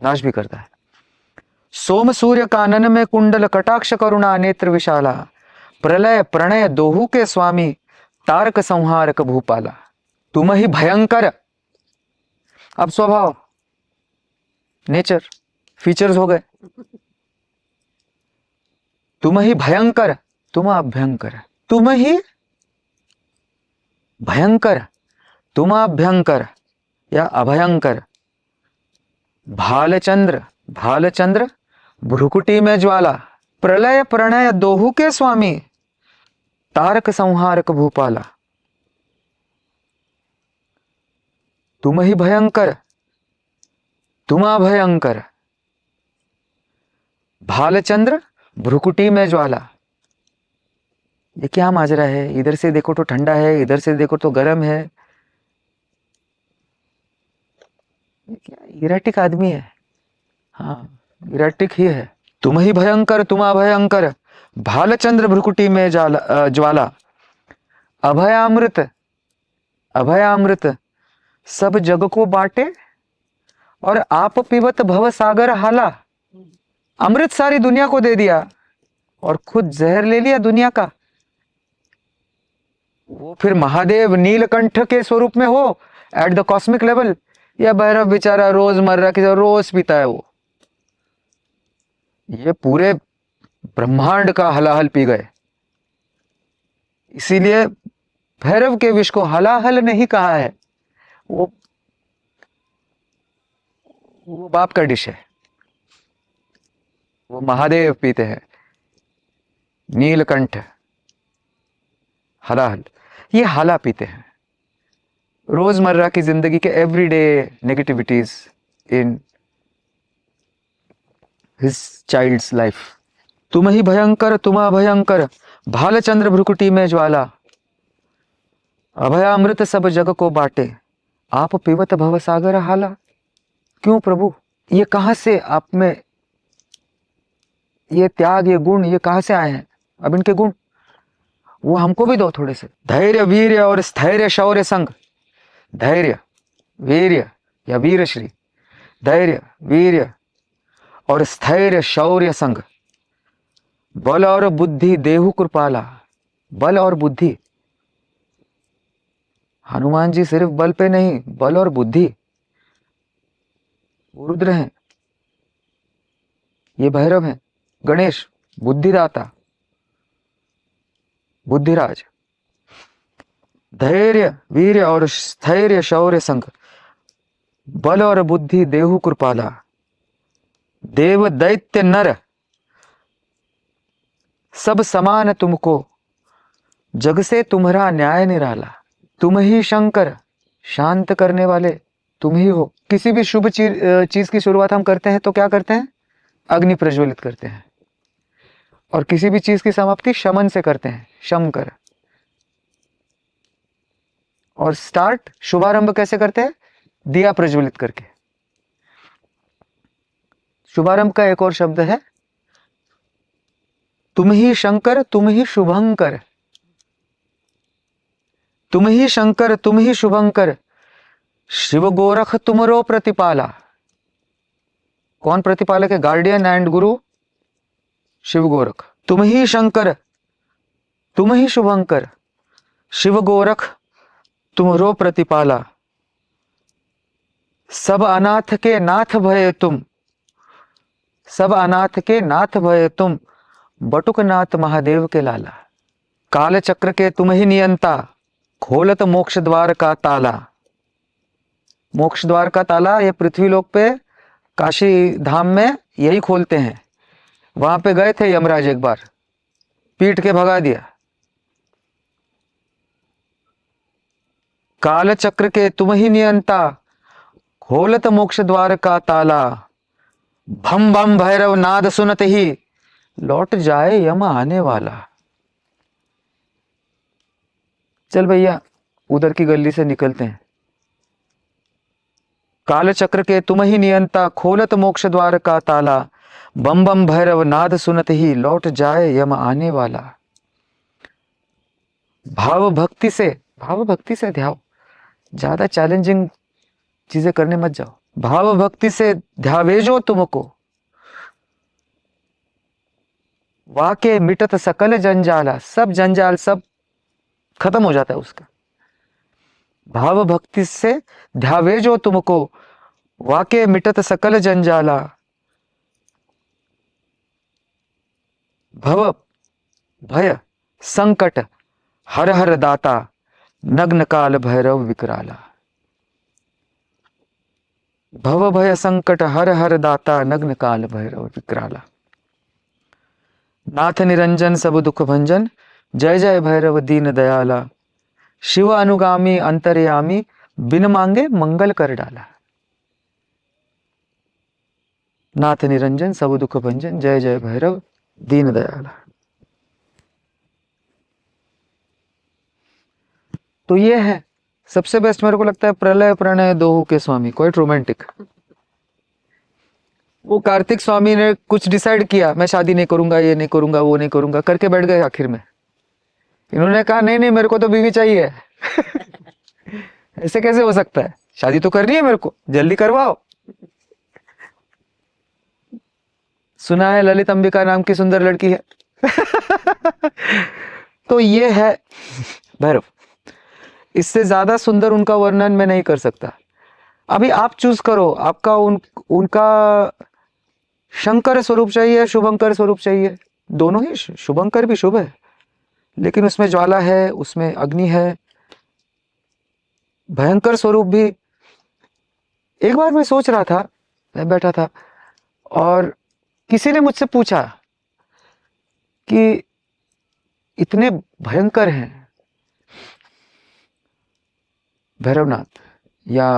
नाश भी करता है। सोम सूर्य कानन में कुंडल, कटाक्ष करुणा नेत्र विशाला, प्रलय प्रणय दोहू के स्वामी, तारक संहारक भूपाला। तुम ही भयंकर। अब स्वभाव, नेचर, फीचर्स हो गए। तुम ही भयंकर, तुम अभयंकर, तुम ही भयंकर, तुम अभयंकर या अभयंकर। भालचंद्र, भालचंद्र भ्रुकुटी में ज्वाला, प्रलय प्रणय दोहू के स्वामी, तारक संहारक भूपाला। तुम ही भयंकर, तुम अभयंकर, भालचंद्र भ्रुकुटी में ज्वाला। ये क्या माजरा है, इधर से देखो तो ठंडा है, इधर से देखो तो गर्म है। ये क्या इराटिक आदमी है। हाँ, इराटिक ही है। तुम ही भयंकर, तुम अभयंकर, भालचंद्र भ्रुकुटी में ज्वाला, अभयामृत, अभयामृत सब जग को बांटे और आप पीवत भव सागर हाला। अमृत सारी दुनिया को दे दिया और खुद जहर ले लिया दुनिया का। वो फिर महादेव नीलकंठ के स्वरूप में हो एट द कॉस्मिक लेवल, या भैरव बेचारा रोजमर्रा की रोज पीता है। वो ये पूरे ब्रह्मांड का हलाहल पी गए। इसीलिए भैरव के विष को हलाहल नहीं कहा है, वो बाप का डिश है। वो महादेव पीते हैं, नीलकंठ हलाहल, ये हाला पीते हैं। रोजमर्रा की जिंदगी के everyday negativities in his child's life. तुम ही भयंकर, तुम अभयंकर, भालचंद्र भ्रुकुटी में ज्वाला, अभयामृत सब जग को बांटे, आप पीवत भव सागर हाला। क्यों प्रभु, ये कहां से आप में ये त्याग, ये गुण, ये कहां से आए हैं? अब इनके गुण वो हमको भी दो थोड़े से। धैर्य वीर्य और स्थैर्य शौर्य संग, धैर्य वीर्य या वीरश्री, धैर्य वीर्य और स्थैर्य शौर्य संग, बल और बुद्धि देहु कृपाला। बल और बुद्धि, हनुमान जी सिर्फ बल पे नहीं, बल और बुद्धि। वो रुद्र हैं, ये भैरव हैं, गणेश बुद्धिदाता, बुद्धिराज। धैर्य वीर्य और स्थैर्य शौर्य संग, बल और बुद्धि देहु कृपाला। देव दैत्य नर सब समान तुमको, जग से तुम्हारा न्याय निराला, तुम ही शंकर शांत करने वाले तुम ही हो। किसी भी शुभ चीज की शुरुआत हम करते हैं तो क्या करते हैं? अग्नि प्रज्वलित करते हैं। और किसी भी चीज की समाप्ति शमन से करते हैं, शम कर। और स्टार्ट, शुभारंभ कैसे करते हैं? दिया प्रज्वलित करके। शुभारंभ का एक और शब्द है तुम ही शंकर तुम ही शुभंकर, तुम ही शंकर तुम ही शुभंकर, शिव गोरख तुमरो प्रतिपाला। कौन प्रतिपालक है? गार्डियन एंड गुरु शिव गोरख। तुम ही शंकर तुम ही शुभंकर, शिव गोरख तुमरो प्रतिपाला, सब अनाथ के नाथ भये तुम, सब अनाथ के नाथ भये तुम, बटुक नाथ महादेव के लाला। काल चक्र के तुम ही नियंता, खोलत मोक्ष द्वार का ताला। मोक्ष द्वार का ताला ये पृथ्वी लोक पे काशी धाम में यही खोलते हैं। वहां पे गए थे यमराज एक बार, पीट के भगा दिया। काल चक्र के तुम ही नियंता, खोलत मोक्ष द्वार का ताला, भम भम भैरव नाद सुनत ही, लौट जाए यम आने वाला। चल भैया उधर की गली से निकलते हैं। काल चक्र के तुम ही नियंता, खोलत मोक्ष द्वार का ताला, बम बम भैरव नाद सुनत ही, लौट जाए यम आने वाला। भाव भक्ति से ध्याओ, ज्यादा चैलेंजिंग चीजें करने मत जाओ। भाव भक्ति से ध्यावेजो तुमको, वाके मिटत सकल जंजाला। सब जंजाल सब खत्म हो जाता है उसका। भाव भक्ति से ध्यावेजो तुमको, वाके मिटत सकल जंजाला। भव भय संकट हर हर दाता, नग्न काल भैरव विकराला। भव भय संकट हर हर दाता, नग्न काल भैरव विकराला। नाथ निरंजन सब दुख भंजन, जय जय भैरव दीन दयाला। शिव अनुगामी अंतर्यामी, बिन मांगे मंगल कर डाला। नाथ निरंजन सब दुख भंजन, जय जय भैरव दीन दयाला। तो ये है सबसे बेस्ट, मेरे को लगता है प्रलय प्रणय दोहू के स्वामी, क्वाइट रोमांटिक। वो कार्तिक स्वामी ने कुछ डिसाइड किया, मैं शादी नहीं करूंगा, ये नहीं करूंगा, वो नहीं करूंगा, करके बैठ गए। आखिर में इन्होंने कहा नहीं नहीं मेरे को तो बीवी चाहिए। ऐसे कैसे हो सकता है? शादी तो करनी है मेरे को, जल्दी करवाओ। सुना है ललित अंबिका नाम की सुंदर लड़की है। तो ये है भैरव। इससे ज्यादा सुंदर उनका वर्णन मैं नहीं कर सकता। अभी आप चूज करो, आपका उनका शंकर स्वरूप चाहिए, शुभंकर स्वरूप चाहिए। दोनों ही, शुभंकर भी शुभ है लेकिन उसमें ज्वाला है, उसमें अग्नि है। भयंकर स्वरूप भी। एक बार मैं सोच रहा था, मैं बैठा था और किसी ने मुझसे पूछा कि इतने भयंकर हैं भैरवनाथ या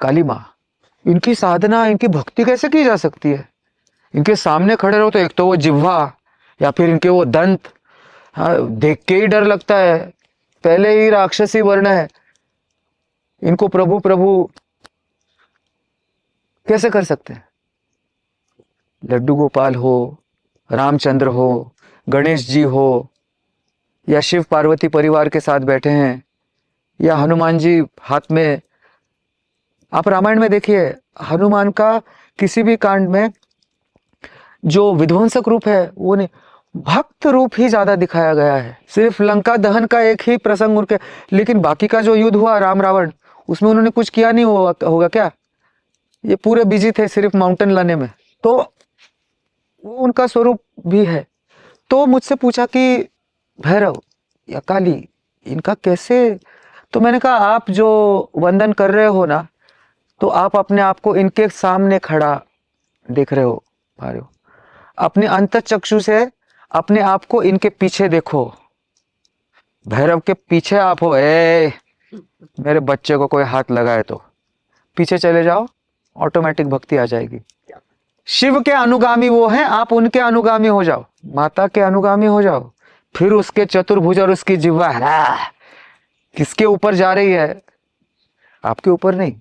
काली माँ, इनकी साधना, इनकी भक्ति कैसे की जा सकती है? इनके सामने खड़े रहो तो एक तो वो जिह्वा या फिर इनके वो दंत, देख के ही डर लगता है। पहले ही राक्षसी वर्ण है, इनको प्रभु प्रभु कैसे कर सकते हैं? लड्डू गोपाल हो, रामचंद्र हो, गणेश जी हो, या शिव पार्वती परिवार के साथ बैठे हैं, या हनुमान जी हाथ में। आप रामायण में देखिए, हनुमान का किसी भी कांड में जो विध्वंसक रूप है वो नहीं, भक्त रूप ही ज्यादा दिखाया गया है। सिर्फ लंका दहन का एक ही प्रसंग उनके, लेकिन बाकी का जो युद्ध हुआ राम रावण, उसमें उन्होंने कुछ किया नहीं होगा क्या? ये पूरे बिजी थे सिर्फ माउंटेन लाने में। तो वो उनका स्वरूप भी है। तो मुझसे पूछा कि भैरव या काली, इनका कैसे? तो मैंने कहा आप जो वंदन कर रहे हो ना, तो आप अपने आप को इनके सामने खड़ा देख रहे हो, पा रहे हो। अपने अंतःचक्षु से अपने आप को इनके पीछे देखो, भैरव के पीछे आप हो। मेरे बच्चे को कोई हाथ लगाए तो पीछे चले जाओ, ऑटोमेटिक भक्ति आ जाएगी। शिव के अनुगामी वो हैं, आप उनके अनुगामी हो जाओ, माता के अनुगामी हो जाओ। फिर उसके चतुर्भुज और उसकी जिह्वा किसके ऊपर जा रही है? आपके ऊपर नहीं,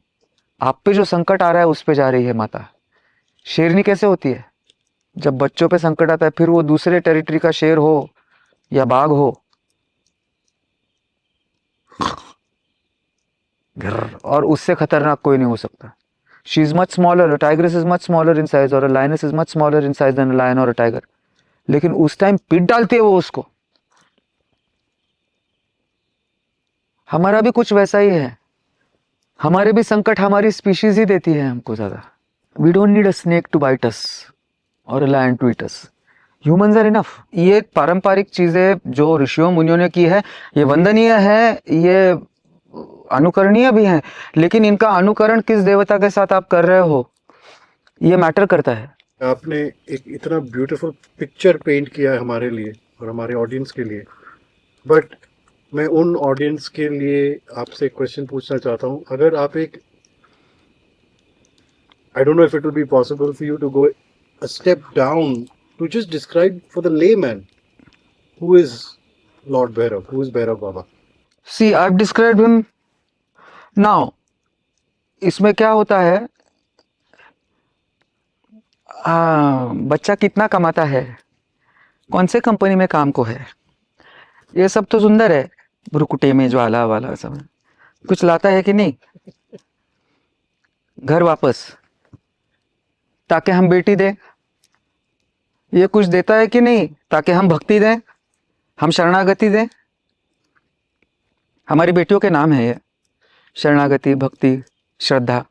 आप पे जो संकट आ रहा है उस पे जा रही है माता। शेरनी कैसे होती है? जब बच्चों पे संकट आता है, फिर वो दूसरे टेरिटरी का शेर हो या बाघ हो, और उससे खतरनाक कोई नहीं हो सकता। She is much smaller, a tigress is much smaller in size, और a lioness is much smaller in size than a lion और अ टाइगर। लेकिन उस टाइम पीट डालती है वो उसको। हमारा भी कुछ वैसा ही है, हमारे भी संकट हमारी स्पीशीज ही देती है हमको ज्यादा। We don't need a snake to bite us और a lion to eat us, humans are enough. ये पारंपरिक चीजें जो ऋषियों मुनियों ने की है, ये वंदनीय है, ये अनुकरणीय भी है, लेकिन इनका अनुकरण किस देवता के साथ आप कर रहे हो, ये मैटर करता है। आपने एक इतना ब्यूटीफुल पिक्चर पेंट किया है हमारे लिए और हमारे ऑडियंस के लिए, बट मैं उन ऑडियंस के लिए आपसे एक क्वेश्चन पूछना चाहता हूँ। अगर आप एक, I don't know if it will be possible for you to go a step down to just describe for the layman who is lord Bhairav, who is Bhairav Baba. See I describe him now. इसमें क्या होता है, बच्चा कितना कमाता है, कौन से कंपनी में काम को है, ये सब तो सुंदर है, भ्रुकुटी में ज्वाला वाला सब कुछ लाता है कि नहीं घर वापस, ताकि हम बेटी दें, ये कुछ देता है कि नहीं ताकि हम भक्ति दें, हम शरणागति दें। हमारी बेटियों के नाम है ये, शरणागति, भक्ति, श्रद्धा।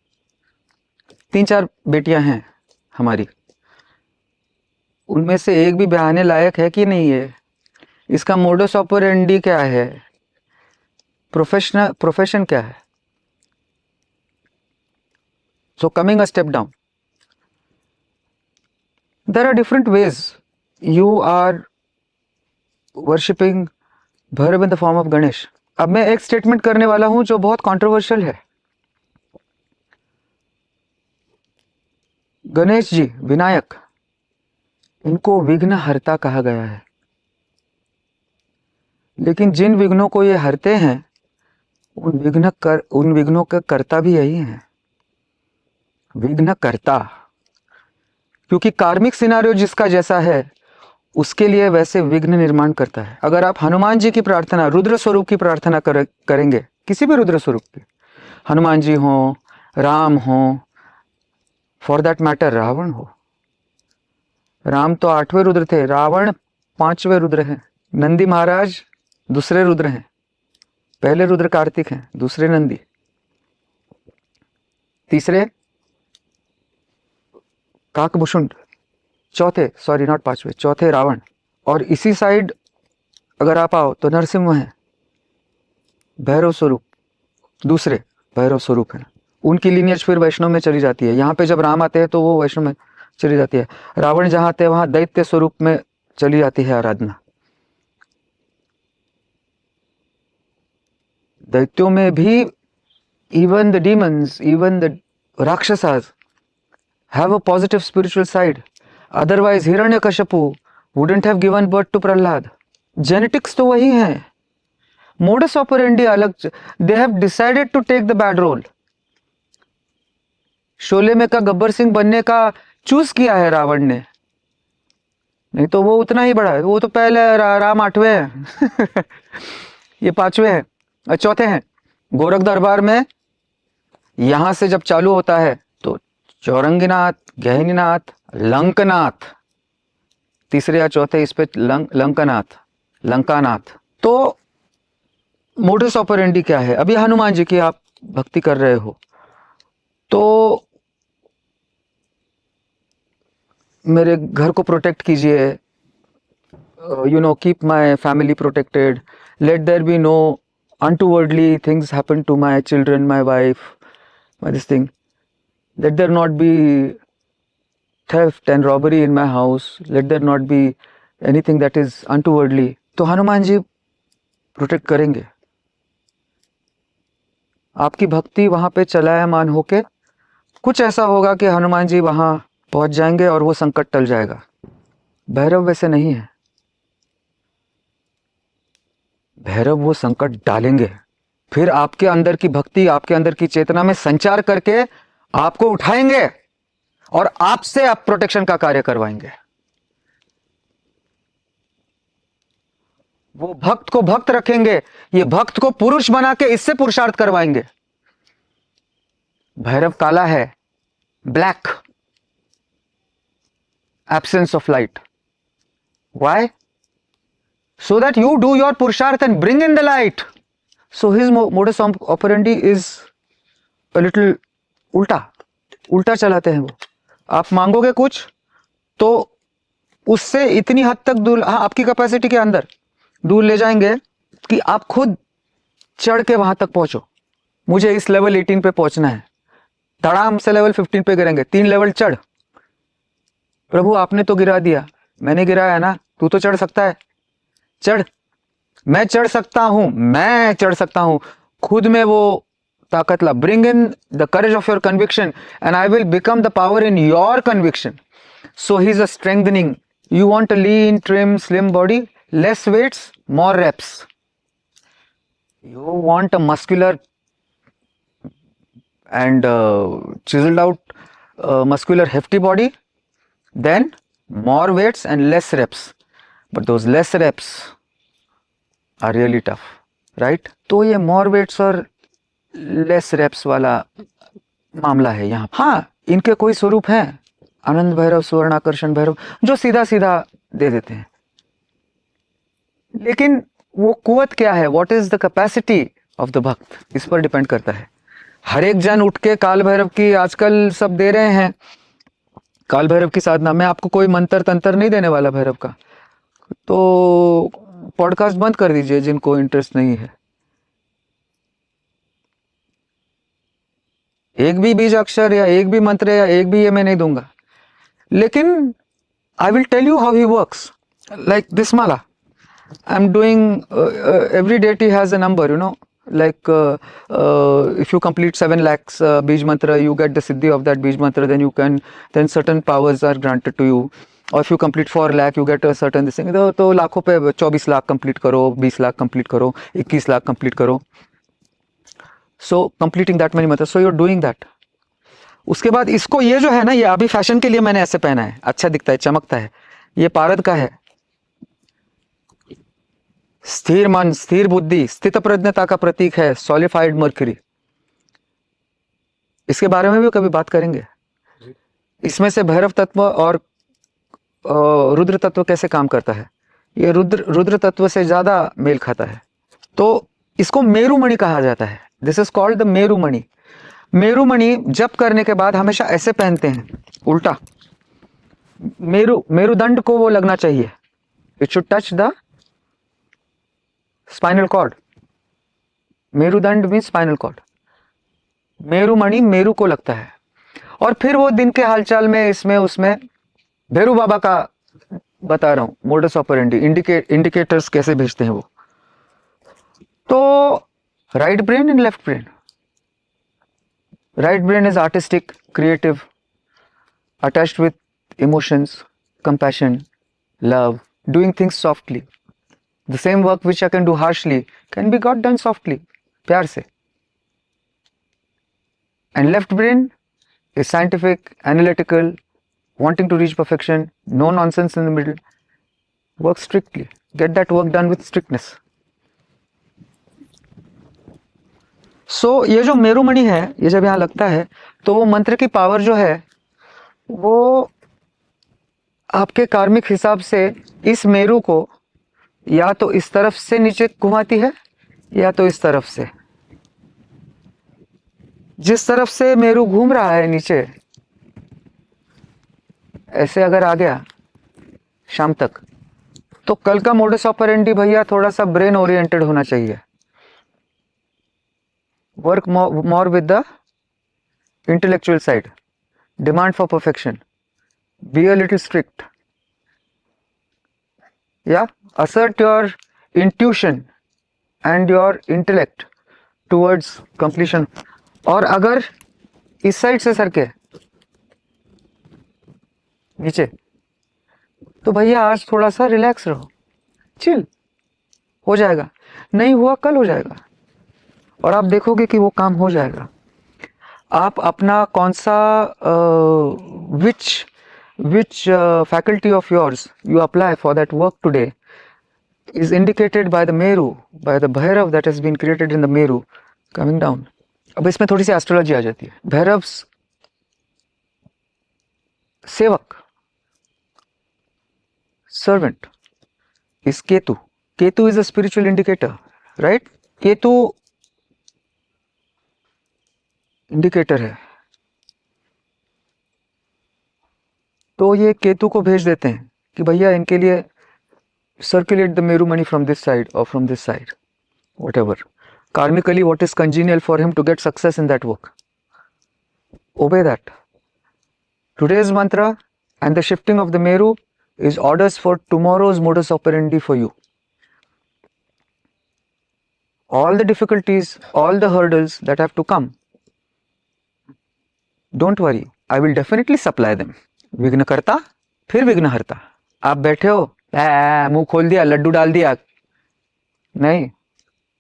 3-4 बेटियां हैं हमारी, उनमें से एक भी बहाने लायक है कि नहीं है? इसका मोडस ऑपरेंडी क्या है, प्रोफेशन क्या है? So coming a step down, there are different ways. You are worshipping Bhairav in the form of Ganesh. अब मैं एक स्टेटमेंट करने वाला हूं जो बहुत कंट्रोवर्शियल है। गणेश जी, विनायक, इनको विघ्न हरता कहा गया है, लेकिन जिन विघ्नों को ये हरते हैं उन विघ्नों का कर्ता भी यही है, विघ्न कर्ता। क्योंकि कार्मिक सिनारियो जिसका जैसा है उसके लिए वैसे विघ्न निर्माण करता है। अगर आप हनुमान जी की प्रार्थना, रुद्र स्वरूप की प्रार्थना करेंगे, किसी भी रुद्र स्वरूप की, हनुमान जी हो, राम हो, फॉर दैट मैटर रावण हो। राम तो 8वें रुद्र थे, रावण 5वें रुद्र हैं। नंदी महाराज दूसरे रुद्र हैं, पहले रुद्र कार्तिक हैं, दूसरे नंदी, तीसरे काकभूषुंड, चौथे, सॉरी नॉट 5वें, चौथे रावण। और इसी साइड अगर आप आओ तो नरसिंह हैं, भैरव स्वरूप, दूसरे भैरव स्वरूप हैं। उनकी लीनियज फिर वैष्णव में चली जाती है। यहाँ पे जब राम आते हैं तो वो वैष्णव में चली जाती है। रावण जहाँ आते हैं वहां दैत्य स्वरूप में चली जाती है आराधना। दैत्यों में भी even the demons, even the rakshasas have a positive spiritual side. Otherwise Hiranyakashipu wouldn't have given birth to Prahlad. Genetics तो वही है, modus operandi अलग। They have decided to take the bad role. Sholay में का गब्बर सिंह बनने का चूज किया है रावण ने, नहीं तो वो उतना ही बड़ा है। वो तो पहले राम 8वें हैं ये 5वें हैं, चौथे हैं। गोरख दरबार में यहां से जब चालू होता है तो चौरंगीनाथ, गहनीनाथ, लंकनाथ, तीसरे या चौथे इस पे लंकनाथ, लंकानाथ। तो मोडस ऑपरेंडी क्या है? अभी हनुमान जी की आप भक्ति कर रहे हो तो मेरे घर को प्रोटेक्ट कीजिए, you know, keep my family protected, let there be no untowardly things happen to my children, my wife, my this thing, let there not be theft and robbery in my house, let there not be anything that is untowardly. तो Hanuman ji protect करेंगे। आपकी भक्ति वहां पे चलायमान होके कुछ ऐसा होगा कि हनुमान जी वहां पहुंच जाएंगे और वो संकट टल जाएगा। भैरव वैसे नहीं है। भैरव वो संकट डालेंगे, फिर आपके अंदर की भक्ति, आपके अंदर की चेतना में संचार करके आपको उठाएंगे और आपसे आप प्रोटेक्शन का कार्य करवाएंगे। वो भक्त को भक्त रखेंगे, ये भक्त को पुरुष बना के इससे पुरुषार्थ करवाएंगे। भैरव काला है, black, absence of light. Why? So that you do your purusharth and bring in the light. So his modus operandi is a little उल्टा चलाते हैं वो। आप मांगोगे कुछ तो उससे इतनी हद तक दूर, हाँ, आपकी कैपेसिटी के अंदर दूर ले जाएंगे कि आप खुद चढ़ के वहां तक पहुंचो। मुझे इस लेवल 18 पे पहुंचना है, धड़ाम से लेवल 15 पे गिरेंगे, 3 लेवल चढ़। प्रभु आपने तो गिरा दिया, मैंने गिराया ना, तू तो चढ़ सकता है, चढ़। मैं चढ़ सकता हूं, मैं चढ़ सकता हूं, खुद में वो ताकत ला। Bring in the courage of your conviction and I will become the power in your conviction. So he is a strengthening. You want a lean trim slim body, less weights, more reps. You want a muscular and chiseled out muscular hefty body, then more weights and less reps, but those less reps are really tough, right? तो ये more weights और less reps वाला मामला है यहाँ। हाँ, इनके कोई स्वरूप हैं, आनंद भैरव, स्वर्णाकर्षण भैरव, जो सीधा सीधा दे देते हैं, लेकिन वो कुवत क्या है, what is the capacity of the भक्त, इस पर डिपेंड करता है। हर एक जन उठ के काल भैरव की आजकल सब दे रहे हैं, काल भैरव की साधना। मैं आपको कोई मंत्र तंत्र नहीं देने वाला भैरव का, तो पॉडकास्ट बंद कर दीजिए जिनको इंटरेस्ट नहीं है। एक भी बीज अक्षर या एक भी मंत्र या एक भी ये मैं नहीं दूंगा, लेकिन I will tell you how he works. Like this mala I am doing, every deity has a number, you know, like if you complete 7 lakhs Bij mantra, you get the siddhi of that Bij mantra, then certain powers are granted to you. Or if you complete 4 lakh, you get a certain this thing. तो लाखों पे 24 lakh complete करो, 20 lakh complete करो, 21 lakh complete करो। So completing that many mantras, so you're doing that. उसके बाद इसको, ये जो है ना, ये अभी फैशन के लिए मैंने ऐसे पहना है, अच्छा दिखता है, चमकता है, ये पारद का है। स्थिर मन, स्थिर बुद्धि, स्थित प्रज्ञता का प्रतीक है, सॉलिफाइड मर्क्यूरी। इसके बारे में भी कभी बात करेंगे। इसमें से भैरव तत्व और रुद्र तत्व कैसे काम करता है। ये रुद्र तत्व से ज्यादा मेल खाता है, तो इसको मेरुमणि कहा जाता है। दिस इज कॉल्ड द मेरुमणि। मेरुमणि जप करने के बाद हमेशा ऐसे पहनते हैं, उल्टा। मेरुदंड को वो लगना चाहिए, it should touch the spinal cord. मेरुदंड मीन स्पाइनल कॉर्ड। मेरुमणि मेरु को लगता है। और फिर वो दिन के हालचाल में, इसमें उसमें, भैरू बाबा का बता रहा हूं मोडस ऑपरेंडी, इंडिकेटर्स कैसे भेजते हैं वो। तो right brain and left brain. Right brain is artistic, creative, attached with emotions, compassion, love, doing things softly. The same work which I can do harshly can be got done softly, प्यार से. And left brain is scientific, analytical, wanting to reach perfection, no nonsense in the middle. Work strictly. Get that work done with strictness. So ये जो मेरुमणि है, ये जब यहाँ लगता है तो वो मंत्र की पावर जो है वो आपके कार्मिक हिसाब से इस मेरु को या तो इस तरफ से नीचे घुमाती है या तो इस तरफ से। जिस तरफ से मेरु घूम रहा है नीचे, ऐसे अगर आ गया शाम तक, तो कल का मोडस ऑपरेंडी भैया थोड़ा सा ब्रेन ओरिएंटेड होना चाहिए। Work more with the intellectual side, demand for perfection, be a little strict, या assert your intuition and your intellect towards completion. और अगर इस साइड से सरके नीचे, तो भैया आज थोड़ा सा रिलैक्स रहो, चिल, हो जाएगा। नहीं हुआ कल हो जाएगा, और आप देखोगे कि वो काम हो जाएगा। आप अपना कौन सा which faculty of yours you apply for that work today is indicated by the Meru, by the Bhairav that has been created in the Meru coming down. अब इसमें थोड़ी सी एस्ट्रोलॉजी आ जाती है। भैरव सेवक, servant is Ketu. Ketu is a spiritual indicator, right? Ketu indicator है, तो ये केतु को भेज देते हैं कि भैया इनके लिए circulate the Meru money from this side और from this side, what ever karmically what is congenial for him to get success in that work. Obey that. Today's mantra and the shifting of the Meru is orders for tomorrow's modus operandi for you. All the difficulties, all the hurdles that have to come, don't worry, I will definitely supply them. विघ्न करता फिर विघ्न हरता। आप बैठे हो, मुंह खोल दिया, लड्डू डाल दिया, नहीं,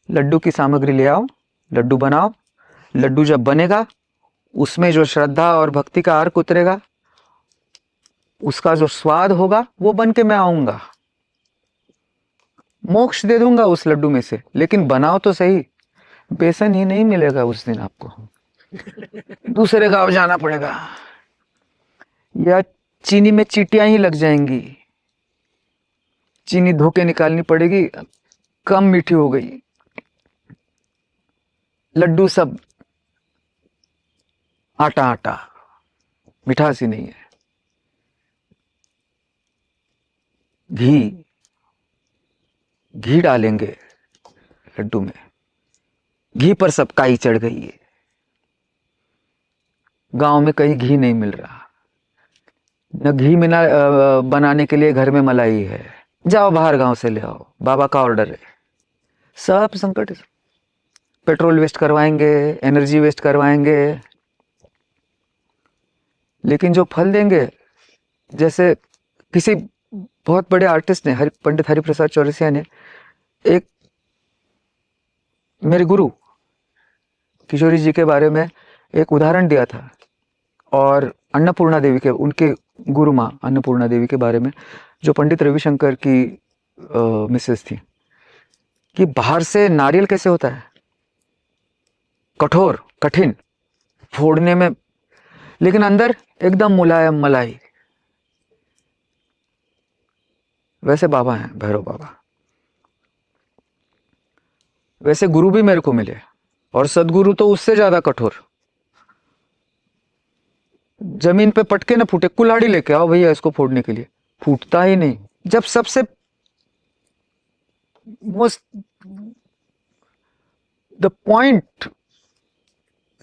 लड्डू की सामग्री ले आओ, लड्डू बनाओ। लड्डू जब बनेगा उसमें जो श्रद्धा और भक्ति का अर्क उतरेगा, उसका जो स्वाद होगा वो बन के मैं आऊंगा, मोक्ष दे दूंगा उस लड्डू में से। लेकिन बनाओ तो सही, बेसन ही नहीं मिलेगा उस दिन आपको, दूसरे गांव जाना पड़ेगा, या चीनी में चींटियां ही लग जाएंगी, चीनी धो के निकालनी पड़ेगी, कम मीठी हो गई, लड्डू सब आटा आटा, मिठास ही नहीं है। घी डालेंगे लड्डू में, घी पर सब काई चढ़ गई है, गांव में कहीं घी नहीं मिल रहा, न घी में ना बनाने के लिए घर में मलाई है, जाओ बाहर गांव से ले आओ, बाबा का ऑर्डर है। सब संकट, पेट्रोल वेस्ट करवाएंगे, एनर्जी वेस्ट करवाएंगे, लेकिन जो फल देंगे, जैसे किसी बहुत बड़े आर्टिस्ट ने, पंडित हरिप्रसाद चौरसिया ने एक मेरे गुरु किशोरी जी के बारे में एक उदाहरण दिया था, और अन्नपूर्णा देवी के, उनके गुरु माँ अन्नपूर्णा देवी के बारे में, जो पंडित रविशंकर की मिसेस थी, कि बाहर से नारियल कैसे होता है, कठोर, कठिन, फोड़ने में, लेकिन अंदर एकदम मुलायम मलाई। वैसे बाबा हैं, भैरव बाबा। वैसे गुरु भी मेरे को मिले, और सदगुरु तो उससे ज्यादा कठोर। जमीन पे पटके ना फूटे, कुल्हाड़ी लेके आओ भैया इसको फोड़ने के लिए, फूटता ही नहीं। जब सबसे मोस्ट द पॉइंट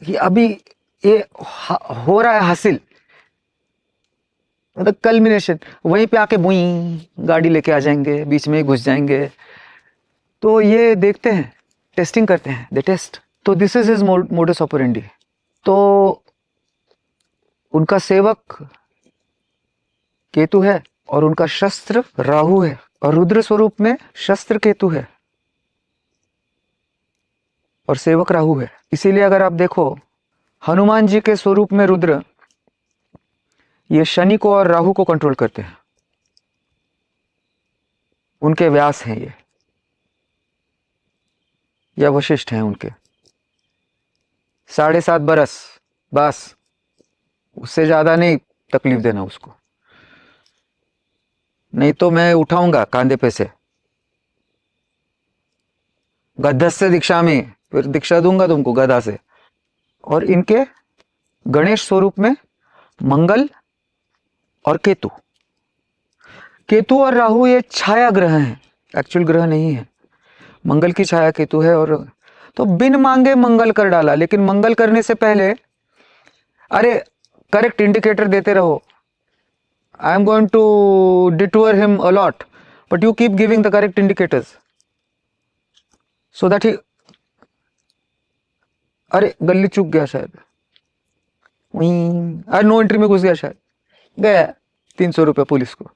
कि अभी ये हो रहा है हासिल, मतलब कल्मिनेशन, वहीं पे आके बुई गाड़ी लेके आ जाएंगे, बीच में ही घुस जाएंगे। तो ये देखते हैं, टेस्टिंग करते हैं, दे टेस्ट। तो this is his modus operandi. तो उनका सेवक केतु है और उनका शस्त्र राहु है, और रुद्र स्वरूप में शस्त्र केतु है और सेवक राहु है। इसीलिए अगर आप देखो, हनुमान जी के स्वरूप में रुद्र, ये शनि को और राहु को कंट्रोल करते हैं, उनके व्यास हैं ये, या वशिष्ठ हैं उनके। 7.5 बरस बस, उससे ज्यादा नहीं तकलीफ देना उसको, नहीं तो मैं उठाऊंगा कांधे पे से, गद्दा से दीक्षा में, फिर दीक्षा दूंगा तुमको गदा से। और इनके गणेश स्वरूप में मंगल और केतु। केतु और राहु ये छाया ग्रह हैं, एक्चुअल ग्रह नहीं है। मंगल की छाया केतु है, और तो बिन मांगे मंगल कर डाला। लेकिन मंगल करने से पहले अरे करेक्ट इंडिकेटर देते रहो। I am going to detour him a lot, but you keep giving the correct indicators. So that he, अरे गली चूक गया शायद, अरे नो एंट्री में घुस गया शायद, गया 300 रुपये पुलिस को,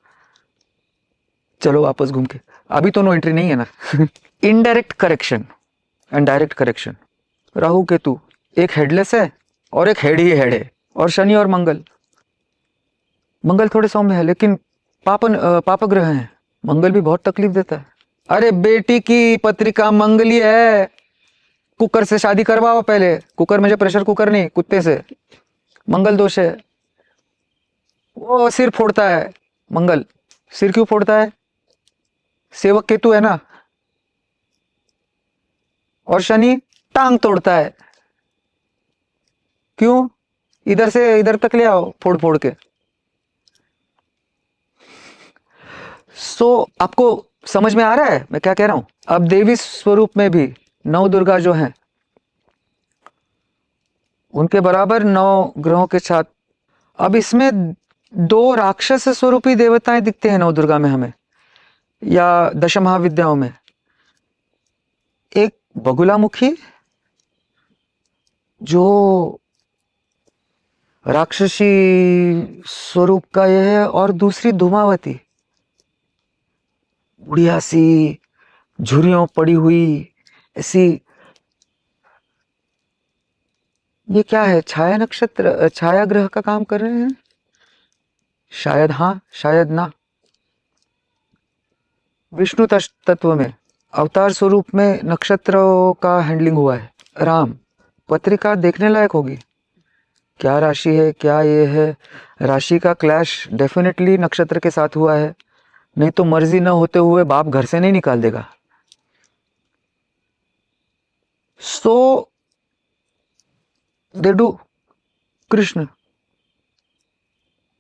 चलो वापस घूम के, अभी तो नो एंट्री नहीं है ना। Indirect correction and direct correction. Rahu Ketu, एक हेडलेस है और एक हेड ही हेड है, और शनि और मंगल, मंगल थोड़े सौम्य है लेकिन पाप ग्रह हैं, मंगल भी बहुत तकलीफ देता है। अरे बेटी की पत्रिका मंगली है, कुकर से शादी करवाओ पहले, कुकर मुझे प्रेशर कुकर नहीं, कुत्ते से, मंगल दोष है, वो सिर फोड़ता है मंगल, सिर क्यों फोड़ता है, सेवक केतु है ना, और शनि टांग तोड़ता है, क्यों, इधर से इधर तक ले आओ फोड़ फोड़ के। सो आपको समझ में आ रहा है मैं क्या कह रहा हूं। अब देवी स्वरूप में भी 9 दुर्गा जो हैं, उनके बराबर 9 ग्रहों के साथ, अब इसमें 2 राक्षस स्वरूपी देवताएं दिखते हैं 9 दुर्गा में हमें, या दश महाविद्याओं में। एक बगुलामुखी जो राक्षसी स्वरूप का यह है, और दूसरी धूमावती, बुढ़िया सी, झुर्रियों पड़ी हुई ऐसी। ये क्या है, छाया नक्षत्र, छाया ग्रह का काम कर रहे हैं शायद, हाँ शायद ना। विष्णु तत्व में अवतार स्वरूप में नक्षत्रों का हैंडलिंग हुआ है। राम, पत्रिका देखने लायक होगी, क्या राशि है, क्या ये है, राशि का क्लैश डेफिनेटली नक्षत्र के साथ हुआ है, नहीं तो मर्जी न होते हुए बाप घर से नहीं निकाल देगा। सो दे डू। कृष्ण,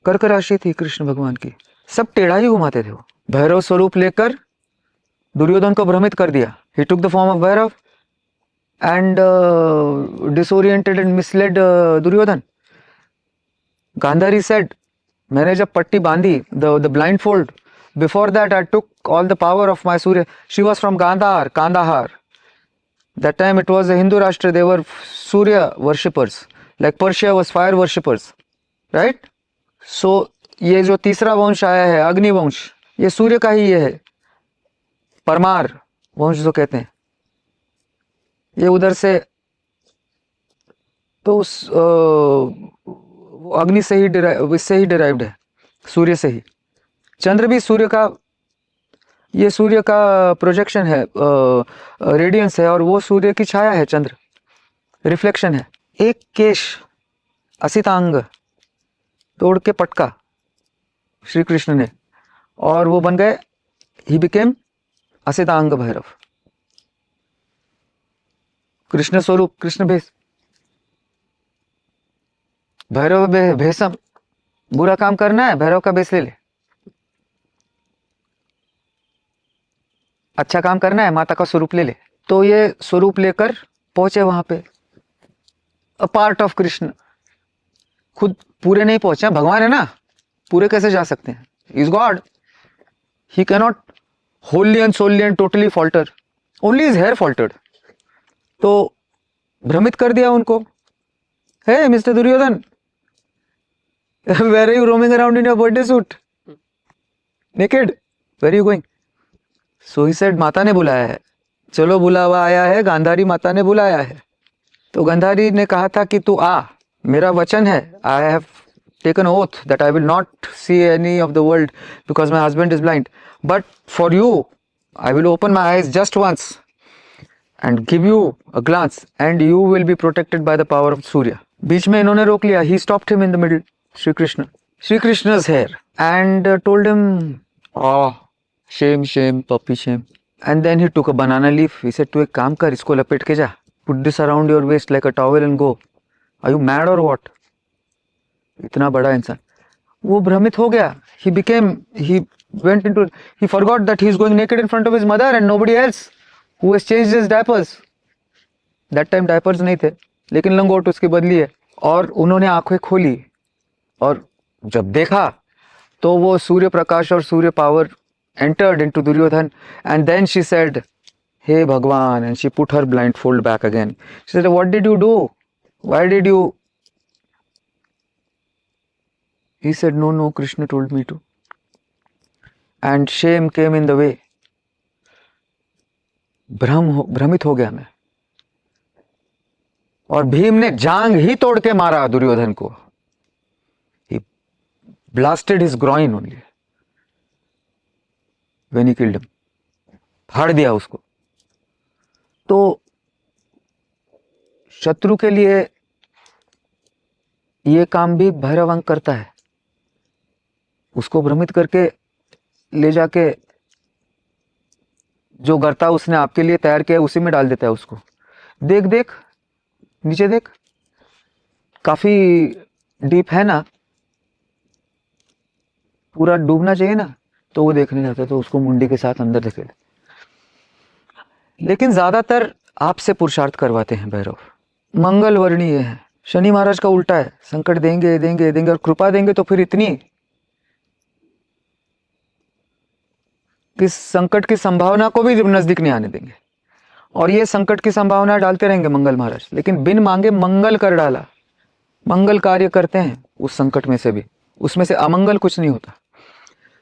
कर्क राशि थी कृष्ण भगवान की, सब टेढ़ा ही घुमाते थे वो। भैरव स्वरूप लेकर दुर्योधन को भ्रमित कर दिया। He took the form of Bhairav and disoriented and misled Duryodhan. Gandhari said, मैंने जब पट्टी बांधी, the blindfold, before that I took all the power of my Surya. She was from Kandahar. That time it was a Hindu Rashtra, they were Surya worshippers, like Persia was fire worshippers, right? So ये जो तीसरा वंश आया है अग्नि वंश, ये सूर्य का ही ये है, परमार वंश जो कहते हैं, ये उधर से, तो उस अग्नि से ही इससे ही डिराइव्ड है, सूर्य से ही। चंद्र भी सूर्य का, ये सूर्य का प्रोजेक्शन है, रेडियंस है, और वो सूर्य की छाया है, चंद्र रिफ्लेक्शन है। एक केश असितांग तोड़ के पटका श्री कृष्ण ने, और वो बन गए, ही बिकेम असितांग भैरव, कृष्ण स्वरूप, कृष्ण भेष। भैरव भेषम, बुरा काम करना है भैरव का भेष ले ले, अच्छा काम करना है माता का स्वरूप ले ले। तो ये स्वरूप लेकर पहुंचे वहां पे, अ पार्ट ऑफ कृष्ण, खुद पूरे नहीं पहुंचे, भगवान है ना, पूरे कैसे जा सकते हैं, is God, he cannot holy and solely and totally falter, only is hair faltered. तो भ्रमित कर दिया उनको, hey mister Duryodhan, where are you roaming around in your birthday suit naked, where are you going. So he said, माता ने बुलाया है, चलो बुलावा आया है, गांधारी माता ने बुलाया है। तो गांधारी ने कहा था कि तू आ, मेरा वचन है, I have taken oath that I will not see any of the world because my husband is blind, but for you I will open my eyes just once and give you a glance and you will be protected by the power of Surya. बीच में इन्होंने रोक लिया, he stopped him in the middle, Shri Krishna's hair, and told him, oh shame puppy shame, and then he took a banana leaf, he said, तू एक काम कर, इसको लपेट के जा, put this around your waist like a towel and go, are you mad or what। इतना बड़ा इंसान, वो भ्रमित हो गया, he went into, he forgot that he is going naked in front of his mother and nobody else who has changed his diapers, that time diapers नहीं थे, लेकिन लंगोट उसकी बदली है। और उन्होंने आंखें खोली और जब देखा तो वो सूर्य प्रकाश और सूर्य power entered into Duryodhan, and then she said, Hey Bhagwan, and she put her blindfold back again. She said, what did you do? Why did you? He said, no, Krishna told me to. And shame came in the way. भ्रमित हो गया मैं, और भीम ने जांग ही तोड़ के मारा दुर्योधन को. He blasted his groin only when he killed him. फाड़ दिया उसको. तो शत्रु के लिए ये काम भी भैरव अंक करता है, उसको भ्रमित करके ले जाके जो गर्ता उसने आपके लिए तैयार किया उसी में डाल देता है उसको. देख देख नीचे देख, काफी डीप है ना, पूरा डूबना चाहिए ना, तो वो देखने जाता है तो उसको मुंडी के साथ अंदर धकेल. लेकिन ज्यादातर आपसे पुरुषार्थ करवाते हैं भैरव. मंगल वर्णीय है, शनि महाराज का उल्टा है, संकट देंगे देंगे देंगे और कृपा देंगे तो फिर इतनी कि संकट की संभावना को भी नजदीक नहीं आने देंगे. और ये संकट की संभावना डालते रहेंगे मंगल महाराज, लेकिन बिन मांगे मंगल कर डाला. मंगल कार्य करते हैं उस संकट में से भी, उसमें से अमंगल कुछ नहीं होता.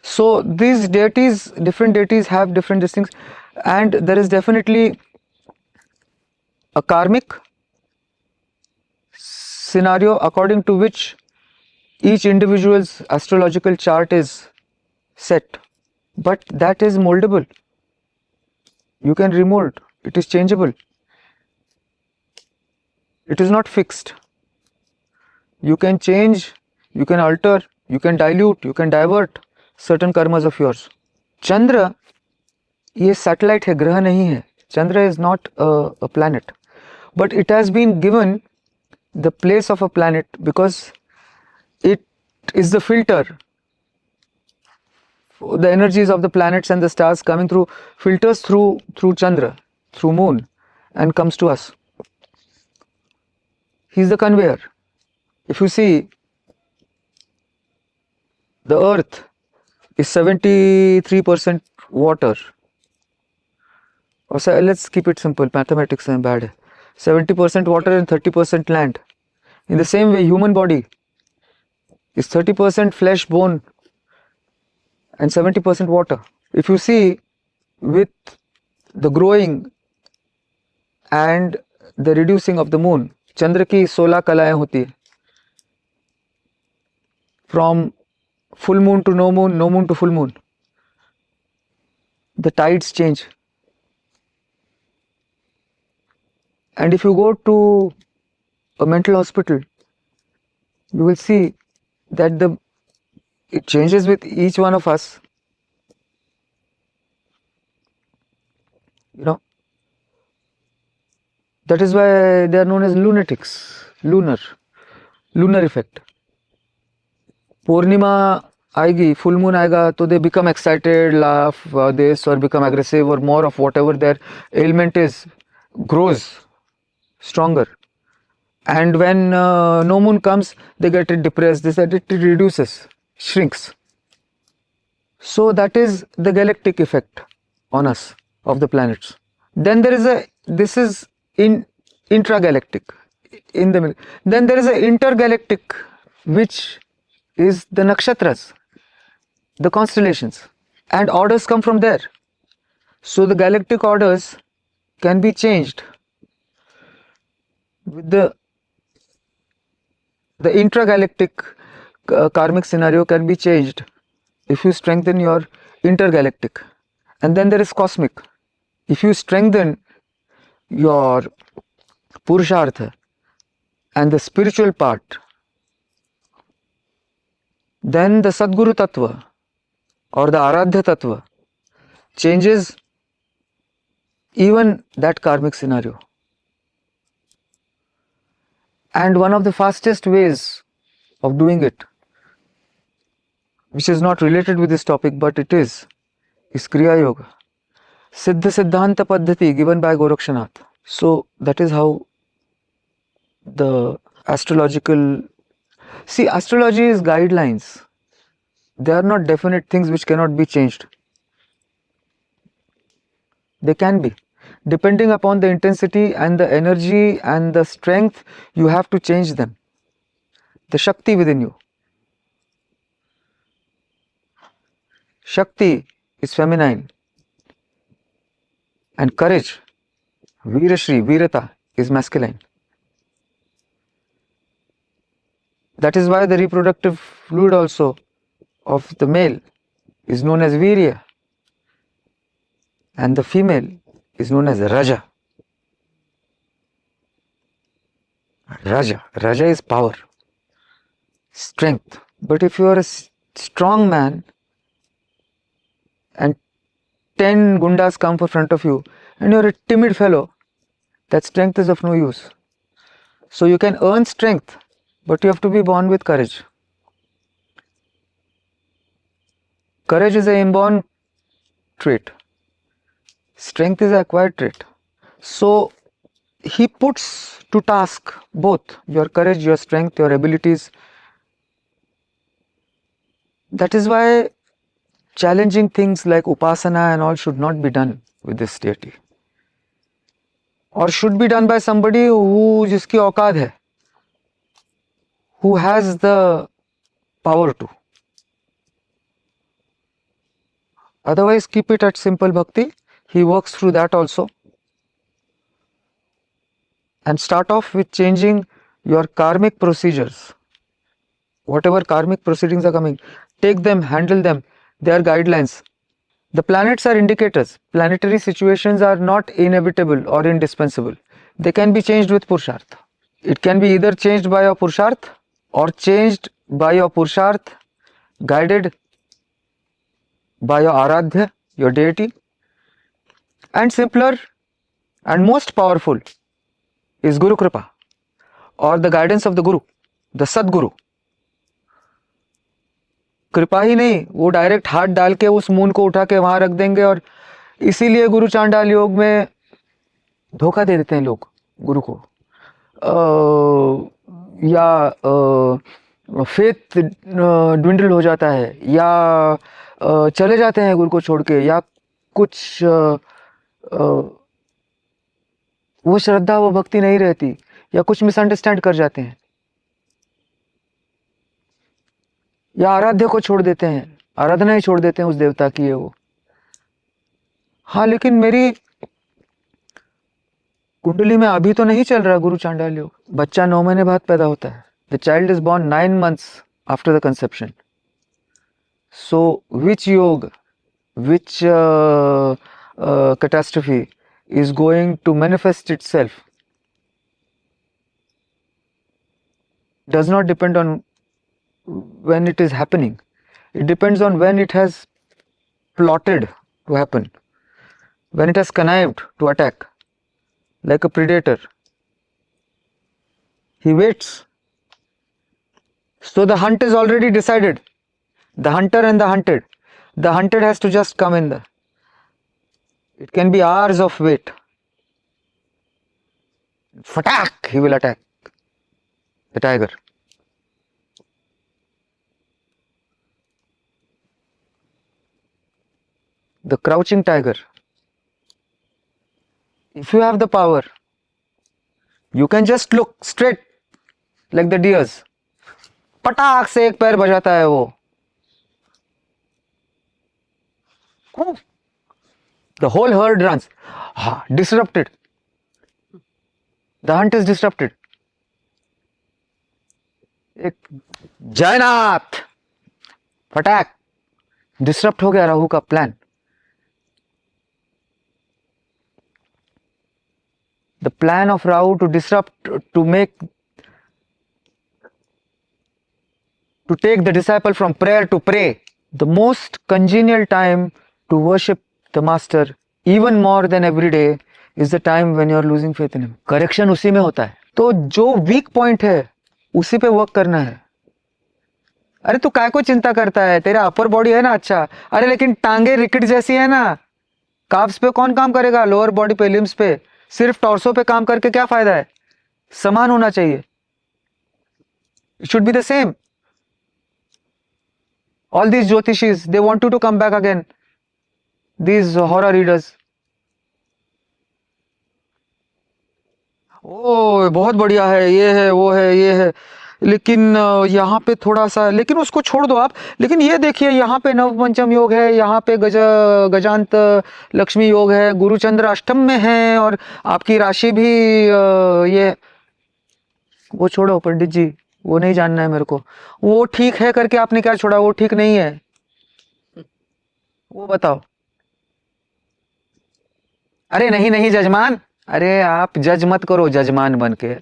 So this deities, different deities have different this things, and there is definitely a karmic scenario according to which each individual's astrological chart is set, but that is moldable. You can remold, it is changeable, it is not fixed. You can change, you can alter, you can dilute, you can divert certain karmas of yours. Chandra ये satellite है, ग्रह नहीं है. Chandra is not a planet, but it has been given the place of a planet because it is the filter. The energies of the planets and the stars coming through, filters through Chandra, through moon, and comes to us. He is the conveyor. If you see, the earth is 73% water. Or so, let's keep it simple, mathematics is bad. 70% water and 30% land. In the same way, human body is 30% flesh, bone, and 70% water. If you see, with the growing and the reducing of the moon, चंद्र की 16 कलाएं होती है. From full moon to no moon, no moon to full moon, the tides change. And if you go to a mental hospital, you will see that it changes with each one of us. You know, that is why they are known as lunatics. Lunar effect. Purnima आएगी, full moon आएगा, तो they become excited, laugh, this, or become aggressive, or more of whatever their ailment is grows stronger. And when no moon comes, they get depressed, they said it reduces, shrinks. So that is the galactic effect on us of the planets. Then there is this is intragalactic, in the middle. Then there is a intergalactic, which is the nakshatras, the constellations, and orders come from there. So the galactic orders can be changed with the intragalactic karmic scenario can be changed if you strengthen your intergalactic. And then there is cosmic. If you strengthen your purushartha and the spiritual part, then the Sadguru Tattva or the Aradhya Tattva changes even that karmic scenario. And one of the fastest ways of doing it, which is not related with this topic but it is Kriya Yoga. Siddha Siddhanta Paddhati given by Gorakshanath. So that is how the astrological... See, astrology is guidelines. They are not definite things which cannot be changed. They can be. depending upon the intensity and the energy and the strength, you have to change them. The Shakti within you. Shakti is feminine, and courage, Veerashri, Veerata, is masculine. That is why the reproductive fluid also of the male is known as Virya, and the female is known as Raja. Raja is power, strength. But if you are a strong man and 10 gundas come in front of you and you are a timid fellow, that strength is of no use. So you can earn strength, but you have to be born with courage. Courage is an inborn trait. Strength is an acquired trait. So he puts to task both your courage, your strength, your abilities. That is why challenging things like upasana and all should not be done with this deity, or should be done by somebody who jiski औकात hai, who has the power to. Otherwise, keep it at simple bhakti. He works through that also. And start off with changing your karmic procedures. Whatever karmic proceedings are coming, take them, handle them. They are guidelines. The planets are indicators. Planetary situations are not inevitable or indispensable. They can be changed with Purusharth. It can be either changed by your Purusharth or changed by your Purusharth, guided by your Aradhya, your deity. And simpler and most powerful is Guru Kripa, or the guidance of the Guru, the Sadguru. कृपा ही नहीं, वो direct हाथ डाल के उस moon को उठा के वहां रख देंगे, और इसीलिए गुरु चांडाल योग में धोखा दे देते हैं लोग गुरु को, या फेथ ड्विंडल हो जाता है, या चले जाते हैं गुरु को छोड़ के, या कुछ वो श्रद्धा वो भक्ति नहीं रहती, या कुछ मिसअंडरस्टैंड कर जाते हैं, या आराध्य को छोड़ देते हैं, आराधना ही छोड़ देते हैं उस देवता की है वो। हाँ, लेकिन मेरी कुंडली में अभी तो नहीं चल रहा गुरु चांडाल योग। बच्चा 9 महीने बाद पैदा होता है। The child is born 9 months after the conception. So which yoga, which catastrophe is going to manifest itself does not depend on when it is happening. It depends on when it has plotted to happen, when it has connived to attack like a predator. He waits. So the hunt is already decided. The hunter and the hunted. The hunted has to just come in. It can be hours of wait. Fatak! He will attack the tiger. The crouching tiger. If you have the power, you can just look straight like the deers. पटाख से एक पैर बजाता है वो. The whole herd runs. Disrupted. The hunt is disrupted. एक जयनाथ फटाक disrupt हो गया राहु का plan. The plan of Rahu to disrupt, to take the disciple from prayer to pray. The most congenial time to worship the master, even more than every day, is the time when you are losing faith in him. Correction उसी में होता है. तो जो weak point है उसी पे work करना है. अरे तू काय को चिंता करता है, तेरा अपर बॉडी है ना अच्छा. अरे लेकिन टांगे रिकेट जैसी है ना, काफ्स पे कौन काम करेगा, लोअर बॉडी पे, लिम्स पे. सिर्फ टॉर्सो पे काम करके क्या फायदा है. समान होना चाहिए. It should be the same. All these Jyotishis, they want you to come back again. These horror readers. ओ बहुत बढ़िया है, ये है, वो है, ये है, लेकिन यहाँ पे थोड़ा सा, लेकिन उसको छोड़ दो आप। लेकिन ये देखिए, यहाँ पे नव पंचम योग है, यहाँ पे गजांत लक्ष्मी योग है, गुरुचंद्र अष्टम में है, और आपकी राशि भी ये, वो छोड़ो पंडित जी, वो नहीं जानना है मेरे को। वो ठीक है करके आपने क्या छोड़ा, वो ठीक नहीं है, वो बताओ। अरे नहीं नहीं जजमान, अरे आप जज मत करो जजमान बन के।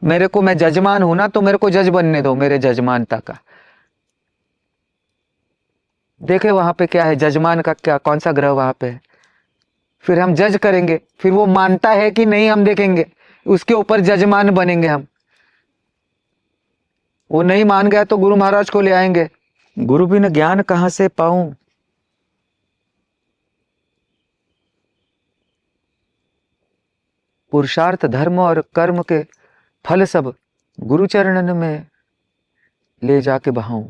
मेरे को, मैं जजमान हूं ना, तो मेरे को जज बनने दो, मेरे जजमानता का। देखे वहां पे क्या है, जजमान का क्या, कौन सा ग्रह वहां पे है, फिर हम जज करेंगे, फिर वो मानता है कि नहीं हम देखेंगे, उसके ऊपर जजमान बनेंगे हम। वो नहीं मान गया तो गुरु महाराज को ले आएंगे। गुरु बिन ज्ञान कहां से पाऊं, पुरुषार्थ धर्म और कर्म के फल सब गुरु चरणन में ले जाके बहाऊं,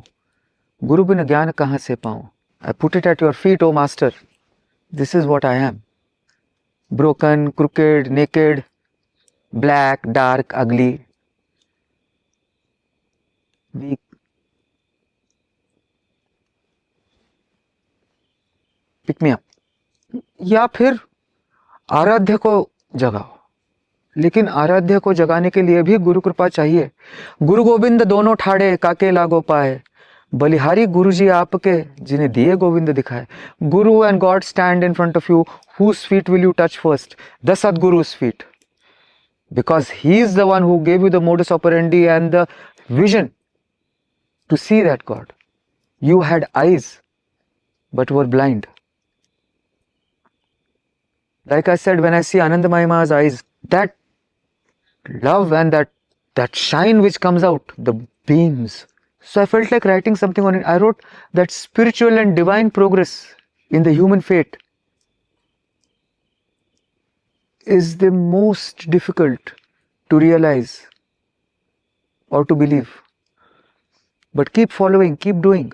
गुरु बिन ज्ञान कहां से पाऊं। I put it at your feet O master, this is what I am, broken, crooked, naked, black, dark, ugly, weak. Pick me up. या फिर आराध्य को जगाओ, लेकिन आराध्य को जगाने के लिए भी गुरु कृपा चाहिए। गुरु गोविंद दोनों ठाड़े काके लागो पाए, बलिहारी गुरु जी आपके जिन्हें दिए गोविंद दिखाए। गुरु and God stand in front of you, whose feet will you touch first? The Sadguru's feet, because he is the one who gave you the modus operandi and the vision to see that God. You had eyes but were blind. Like I said, when I see Anand Mahima's eyes, that love and that shine which comes out, the beams. So I felt like writing something on it. I wrote that spiritual and divine progress in the human fate is the most difficult to realize or to believe. But keep following, keep doing.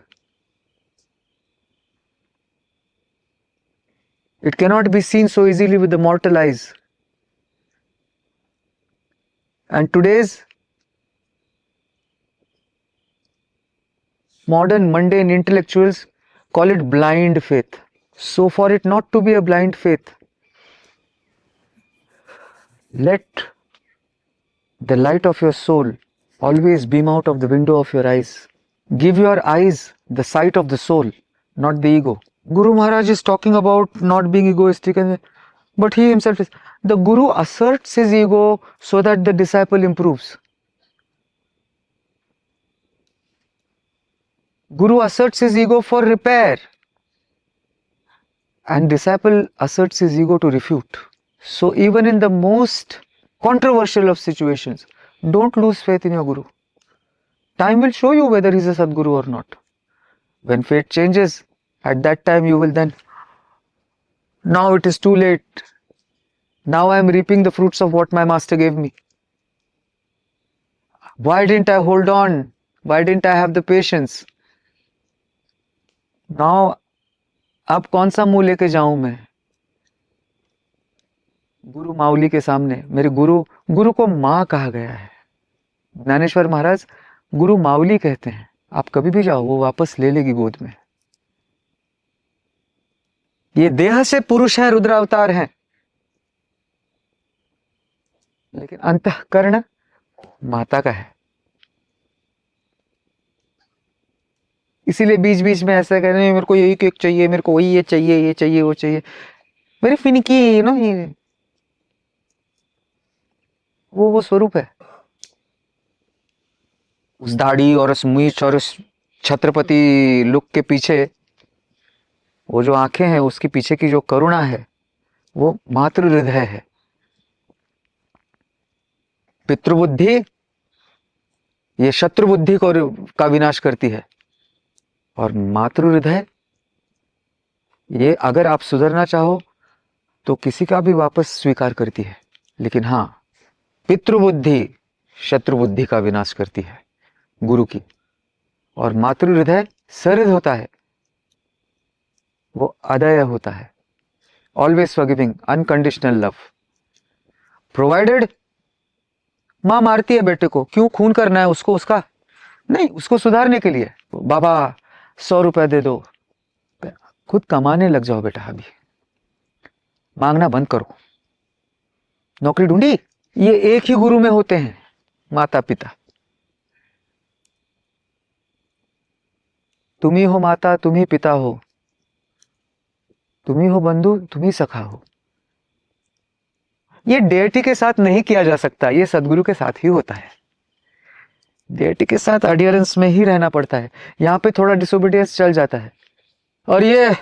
It cannot be seen so easily with the mortal eyes. And today's modern mundane intellectuals call it blind faith. So for it not to be a blind faith, let the light of your soul always beam out of the window of your eyes. Give your eyes the sight of the soul, not the ego. Guru Maharaj is talking about not being egoistic, but he himself is. The Guru asserts his ego so that the disciple improves. Guru asserts his ego for repair, and disciple asserts his ego to refute. So even in the most controversial of situations, don't lose faith in your Guru. Time will show you whether he's a Sadguru or not. When fate changes, at that time you will then, now it is too late. Now I am reaping the fruits of what my master gave me. Why didn't I hold on? Why didn't I have the patience? Now, अब कौन सा मुंह लेके जाऊं मैं गुरु माउली के सामने। मेरे गुरु को माँ कहा गया है। ज्ञानेश्वर महाराज गुरु माउली कहते हैं। आप कभी भी जाओ, वो वापस ले लेगी गोद में। ये देह से पुरुष है, रुद्र अवतार है, लेकिन अंतःकरण माता का है। इसीलिए बीच बीच में ऐसा कह रहे हैं, मेरे को यही केक चाहिए, मेरे को वही ये चाहिए, वो चाहिए। मेरी फिनिकी ये वो स्वरूप है। उस दाढ़ी और उस मूछ और उस छत्रपति लुक के पीछे वो जो आंखें हैं, उसके पीछे की जो करुणा है, वो मातृ हृदय है। पितृबुद्धि ये शत्रु बुद्धि का विनाश करती है, और मातृ हृदय ये अगर आप सुधरना चाहो तो किसी का भी वापस स्वीकार करती है। लेकिन हाँ, पितृबुद्धि शत्रु बुद्धि का विनाश करती है गुरु की। और मातृ हृदय सहृदय होता है, वो अदय होता है। Always forgiving, unconditional love, provided माँ मारती है बेटे को, क्यों? खून करना है उसको, उसका नहीं, उसको सुधारने के लिए। बाबा 100 रुपया दे दो, खुद कमाने लग जाओ बेटा, अभी मांगना बंद करो, नौकरी ढूंढी। ये एक ही गुरु में होते हैं, माता पिता। तुम ही हो माता, तुम ही पिता हो, तुम ही हो बंधु, तुम ही सखा हो। ये डेटी के साथ नहीं किया जा सकता, ये सदगुरु के साथ ही होता है। डेटी के साथ अडियरेंस में ही रहना पड़ता है, यहां पे थोड़ा डिसोबीडियंस चल जाता है। और ये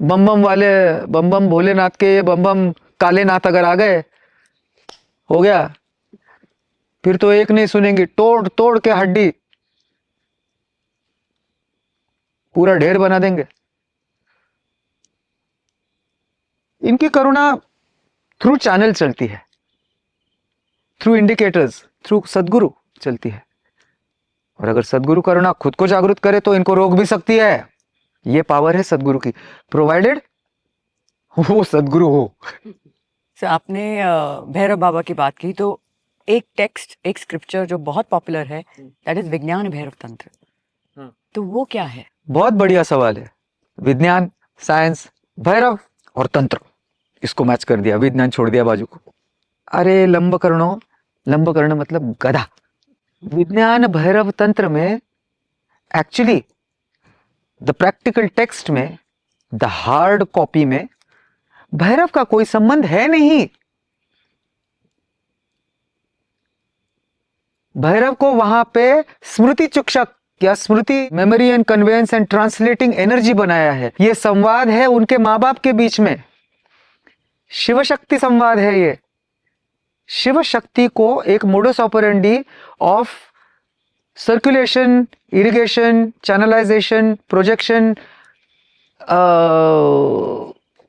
बम बम वाले, बम बम भोलेनाथ के, ये बम बम कालेनाथ अगर आ गए, हो गया, फिर तो एक नहीं सुनेंगे, तोड़ तोड़ के हड्डी पूरा ढेर बना देंगे। इनकी करुणा थ्रू चैनल चलती है, थ्रू इंडिकेटर्स, थ्रू सदगुरु चलती है। और अगर सदगुरु करुणा खुद को जागृत करे तो इनको रोक भी सकती है। ये पावर है सदगुरु की, प्रोवाइडेड वो सदगुरु हो। सर, आपने भैरव बाबा की बात की, तो एक टेक्स्ट, एक स्क्रिप्चर जो बहुत पॉपुलर है, दैट इज विज्ञान भैरव तंत्र। तो वो क्या है? बहुत बढ़िया सवाल है। विज्ञान, साइंस, भैरव और तंत्र, इसको मैच कर दिया, विज्ञान छोड़ दिया बाजू को। अरे लंबकर्णो, लंबकर्ण मतलब गधा। विज्ञान भैरव तंत्र में एक्चुअली द प्रैक्टिकल टेक्स्ट में, द हार्ड कॉपी में भैरव का कोई संबंध है नहीं। भैरव को वहां पे स्मृति चुक्षक या स्मृति, memory and conveyance and translating energy बनाया है। ये संवाद है उनके मां बाप के बीच में, शिव शक्ति संवाद है। ये शिव शक्ति को एक modus operandi of circulation, irrigation, channelisation, projection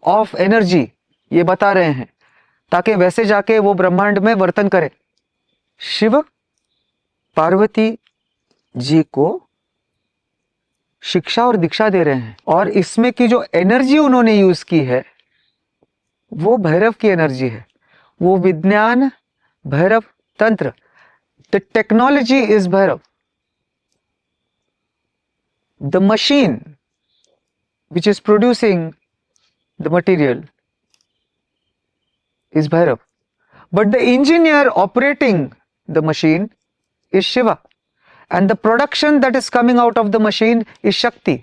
of energy ये बता रहे हैं, ताकि वैसे जाके वो ब्रह्मांड में वर्तन करे। शिव पार्वती जी को शिक्षा और दीक्षा दे रहे हैं, और इसमें की जो एनर्जी उन्होंने यूज की है वो भैरव की एनर्जी है। वो विज्ञान भैरव तंत्र, the technology is Bhairav, the machine which is producing the material is Bhairav, but the engineer operating the machine is Shiva, and the production that is coming out of the machine is Shakti.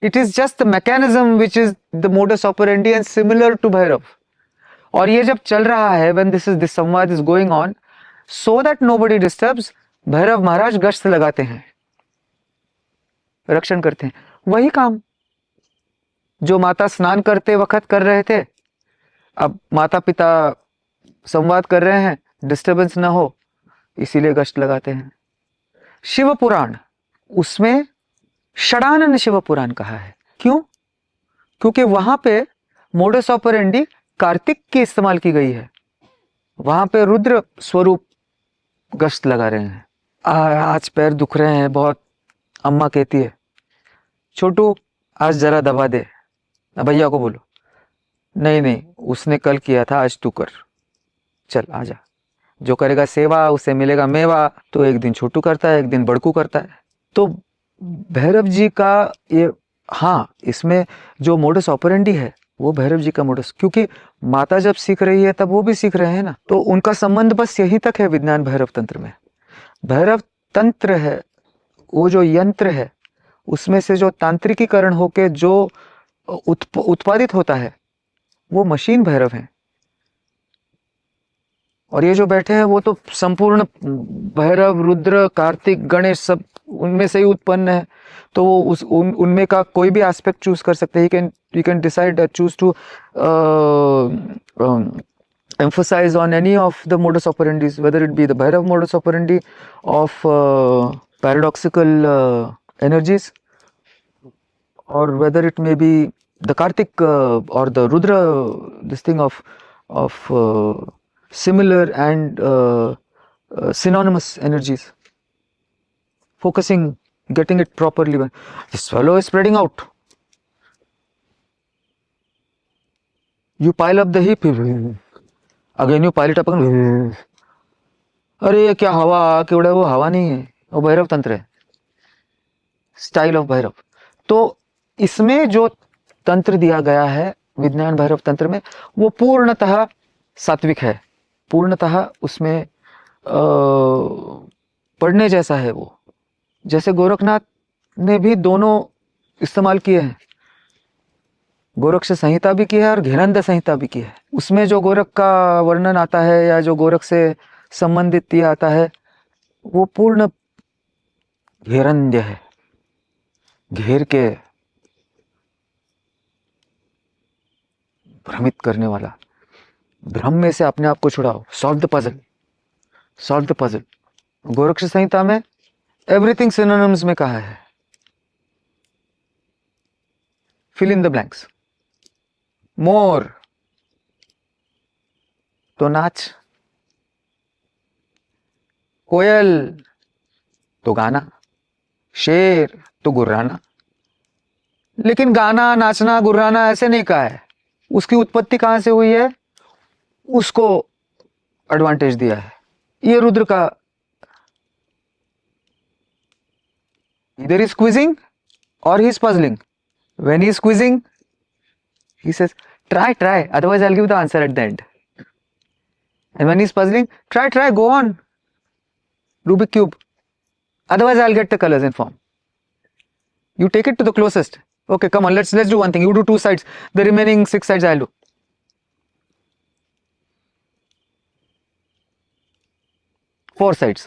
It is just the mechanism which is the modus operandi and similar to Bhairav. और ये जब चल रहा है, when this संवाद is going on, so that nobody disturbs, Bhairav महाराज गश्त लगाते हैं, रक्षण करते हैं। वही काम जो माता स्नान करते वक्त कर रहे थे, अब माता पिता संवाद कर रहे हैं, डिस्टरबेंस ना हो इसीलिए गश्त लगाते हैं। शिव पुराण, उसमें षडानन शिव पुराण कहा है। क्यों? क्योंकि वहां पे मोडस ऑपरेंडी कार्तिक की इस्तेमाल की गई है, वहां पे रुद्र स्वरूप गश्त लगा रहे हैं। आज पैर दुख रहे हैं बहुत, अम्मा कहती है छोटू आज जरा दबा दे, भैया को बोलो, नहीं नहीं उसने कल किया था, आज तू कर, चल आजा, जो करेगा सेवा उसे मिलेगा मेवा। तो एक दिन छोटू करता है, एक दिन बड़कू करता है। तो भैरव जी का ये, हाँ, इसमें जो मोडस ऑपरेंडी है वो भैरव जी का मोडस, क्योंकि माता जब सीख रही है तब वो भी सीख रहे हैं ना, तो उनका संबंध बस यहीं तक है। विज्ञान भैरव तंत्र में भैरव तंत्र है, वो जो यंत्र है उसमें से जो तांत्रिकीकरण होके जो उत्पादित होता है वो मशीन भैरव है। और ये जो बैठे हैं वो तो संपूर्ण भैरव, रुद्र, कार्तिक, गणेश सब उनमें से ही उत्पन्न है। तो वो उनमें का कोई भी एस्पेक्ट चूज कर सकते हैं। You can decide, choose to emphasize on any of the modus operandis, whether it be the Bhairav modus operandi of paradoxical energies, or whether it may be the Kartik or the Rudra, this thing of similar and synonymous energies, focusing, getting it properly. This fellow is spreading out. You pile up the heap, again you pilot up, अरे ये क्या हवा के उड़ा, वो हवा नहीं है, वो भैरव तंत्र है, स्टाइल ऑफ भैरव। तो इसमें जो तंत्र दिया गया है विज्ञान भैरव तंत्र में, वो पूर्णतः सात्विक है, पूर्णतः उसमें पढ़ने जैसा है वो। जैसे गोरखनाथ ने भी दोनों इस्तेमाल किए हैं, गोरक्ष संहिता भी की है और घेरंद संहिता भी की है। उसमें जो गोरख का वर्णन आता है या जो गोरख से संबंधित ये आता है, वो पूर्ण घेरंद्य है, घेर के भ्रमित करने वाला। भ्रम में से अपने आप को छुड़ाओ, solve the puzzle, solve the puzzle. Goraksha Samhita में एवरीथिंग सिनोनिम्स में कहा है, फिल इन द ब्लैंक्स। मोर तो नाच, कोयल तो गाना, शेर तो गुर्राना। लेकिन गाना, नाचना, गुर्राना ऐसे नहीं कहा है। उसकी उत्पत्ति कहां से हुई है, उसको एडवांटेज दिया है। ये रुद्र का इधर इज क्विजिंग और he is puzzling. When he is quizzing he says try otherwise I'll give the answer at the end, and when he's puzzling, try go on, Rubik cube, otherwise I'll get the colors in form. You take it to the closest. Okay, come on, let's do one thing. You do 2 sides, the remaining 6 sides I'll do. 4 sides.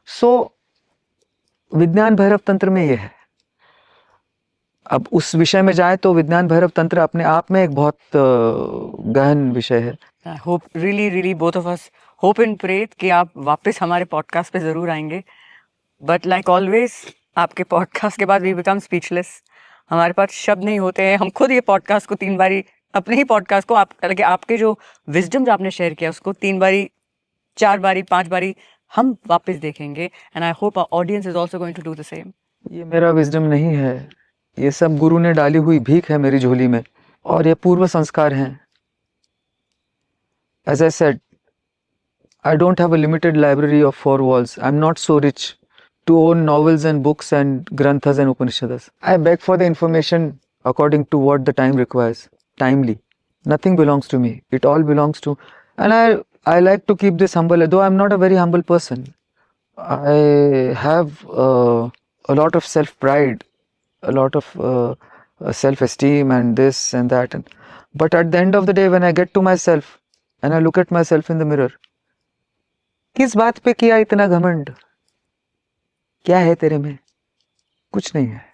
So विज्ञान भैरव तंत्र में ये है। अब उस विषय में जाए तो विज्ञान भैरव तंत्र अपने आप में एक बहुत गहन विषय है। I hope really both of us hope and pray कि आप वापस हमारे पॉडकास्ट पे ज़रूर आएंगे। बट लाइक ऑलवेज आपके पॉडकास्ट के बाद वी बिकम स्पीचलेस। हमारे पास शब्द नहीं होते हैं। हम खुद ये पॉडकास्ट को 3 बारी, अपने ही पॉडकास्ट को आपके जो विजडम जो आपने शेयर किया उसको 3 बारी, 4 बारी, 5 बारी हम वापस देखेंगे। And I hope our audience is also going to do the same. ये मेरा विजडम नहीं है, ये सब गुरु ने डाली हुई भीख है मेरी झोली में, और ये पूर्व संस्कार हैं। As I said, I don't have a limited library of 4 walls. I'm not so rich to own novels and books and granthas and Upanishads. I beg for the information according to what the time requires, timely. Nothing belongs to me. It all belongs to, and I like to keep this humble, though I'm not a very humble person. I have a lot of self-pride, a lot of self-esteem and this and that. But at the end of the day, when I get to myself and I look at myself in the mirror, किस बात पे किया इतना घमंड? क्या है तेरे में? कुछ नहीं है।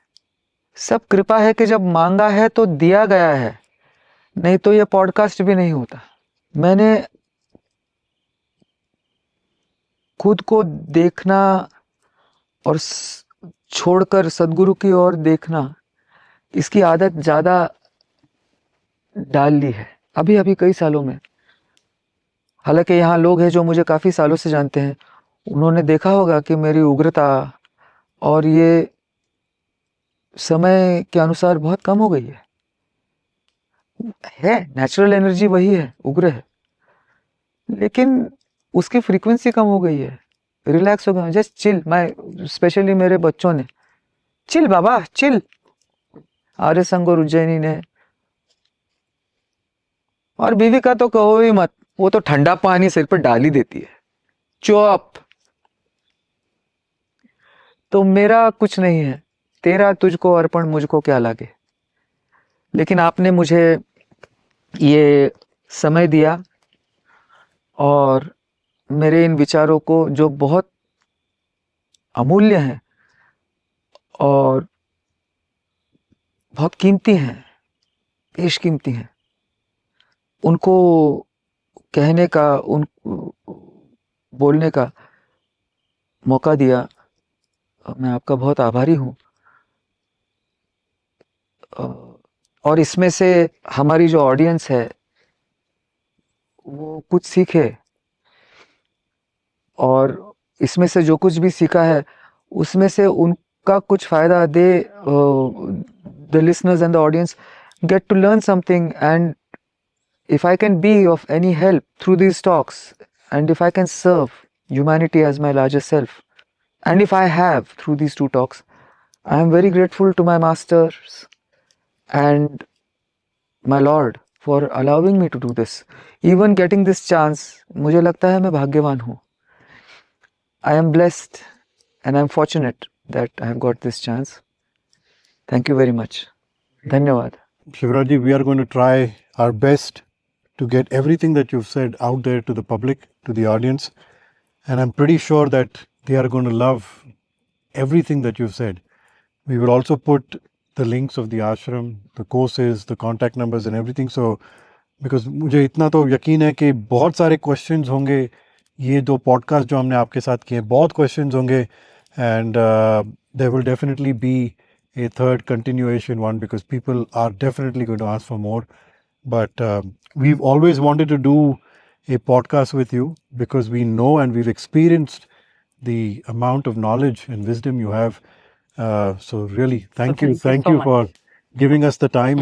सब कृपा है कि जब मांगा है तो दिया गया है, नहीं तो ये पॉडकास्ट भी नहीं होता। मैंने खुद को देखना और छोड़कर सदगुरु की ओर देखना, इसकी आदत ज़्यादा डाल ली है अभी कई सालों में। हालांकि यहाँ लोग हैं जो मुझे काफ़ी सालों से जानते हैं, उन्होंने देखा होगा कि मेरी उग्रता और ये समय के अनुसार बहुत कम हो गई है। नेचुरल एनर्जी वही है, उग्र है, लेकिन उसकी फ्रीक्वेंसी कम हो गई है, रिलैक्स हो गया। Just chill. मैं स्पेशली मेरे बच्चों ने, चिल बाबा चिल। आर्य संघ और उज्जैनी ने, और बीवी का तो कहो ही मत, वो तो ठंडा पानी सिर पर डाल ही देती है, चुप। तो मेरा कुछ नहीं है, तेरा तुझको अर्पण मुझको क्या लागे। लेकिन आपने मुझे ये समय दिया और मेरे इन विचारों को, जो बहुत अमूल्य हैं और बहुत कीमती हैं, बेशकीमती हैं, उनको कहने का, उन बोलने का मौका दिया। मैं आपका बहुत आभारी हूँ। और इसमें से हमारी जो ऑडियंस है वो कुछ सीखे, और इसमें से जो कुछ भी सीखा है उसमें से उनका कुछ फ़ायदा दे। The listeners and the audience get to learn something and if I can be of any help through these talks, and if I can serve humanity as my larger self, and if I have through these two talks, I am very grateful to my masters and my Lord for allowing me to do this. Even getting this chance, मुझे लगता है मैं भाग्यवान हूँ. I am blessed and I am fortunate that I have got this chance. Thank you very much. धन्यवाद. Shivraj, we are going to try our best to get everything that you've said out there to the public, to the audience. And I'm pretty sure that they are going to love everything that you've said. We will also put the links of the ashram, the courses, the contact numbers and everything. So, because मुझे इतना तो यकीन है कि बहुत सारे questions होंगे, ये दो podcast जो हमने आपके साथ किए, बहुत questions होंगे, and there will definitely be a third continuation one because people are definitely going to ask for more. But we've always wanted to do a podcast with you because we know and we've experienced the amount of knowledge and wisdom you have. So really, thank you so for much. giving us the time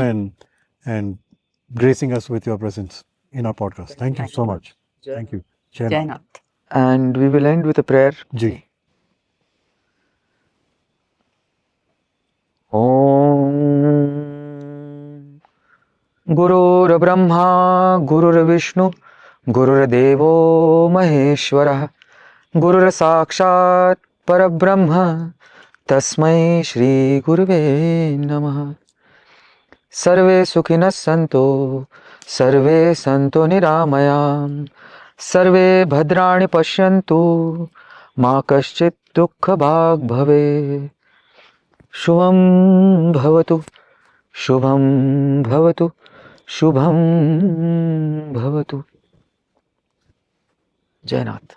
and gracing us with your presence in our podcast. Thank you so much. Thank you. Jai Jai Nath. Nath. And we will end with a prayer. Ji. ॐ गुरुर्ब्रह्मा गुरुर्विष्णु गुरुर्देवो महेश्वरः गुरुर्साक्षात् परब्रह्म तस्मै श्रीगुरुवे नमः. सर्वे सुखिनः सन्तु सर्वे सन्तु निरामयाम् सर्वे भद्राणि पश्यन्तु मा कश्चित् दुःखभाग् भवेत्. शुभं भवतु शुभं भवतु शुभं भवतु. जय नाथ.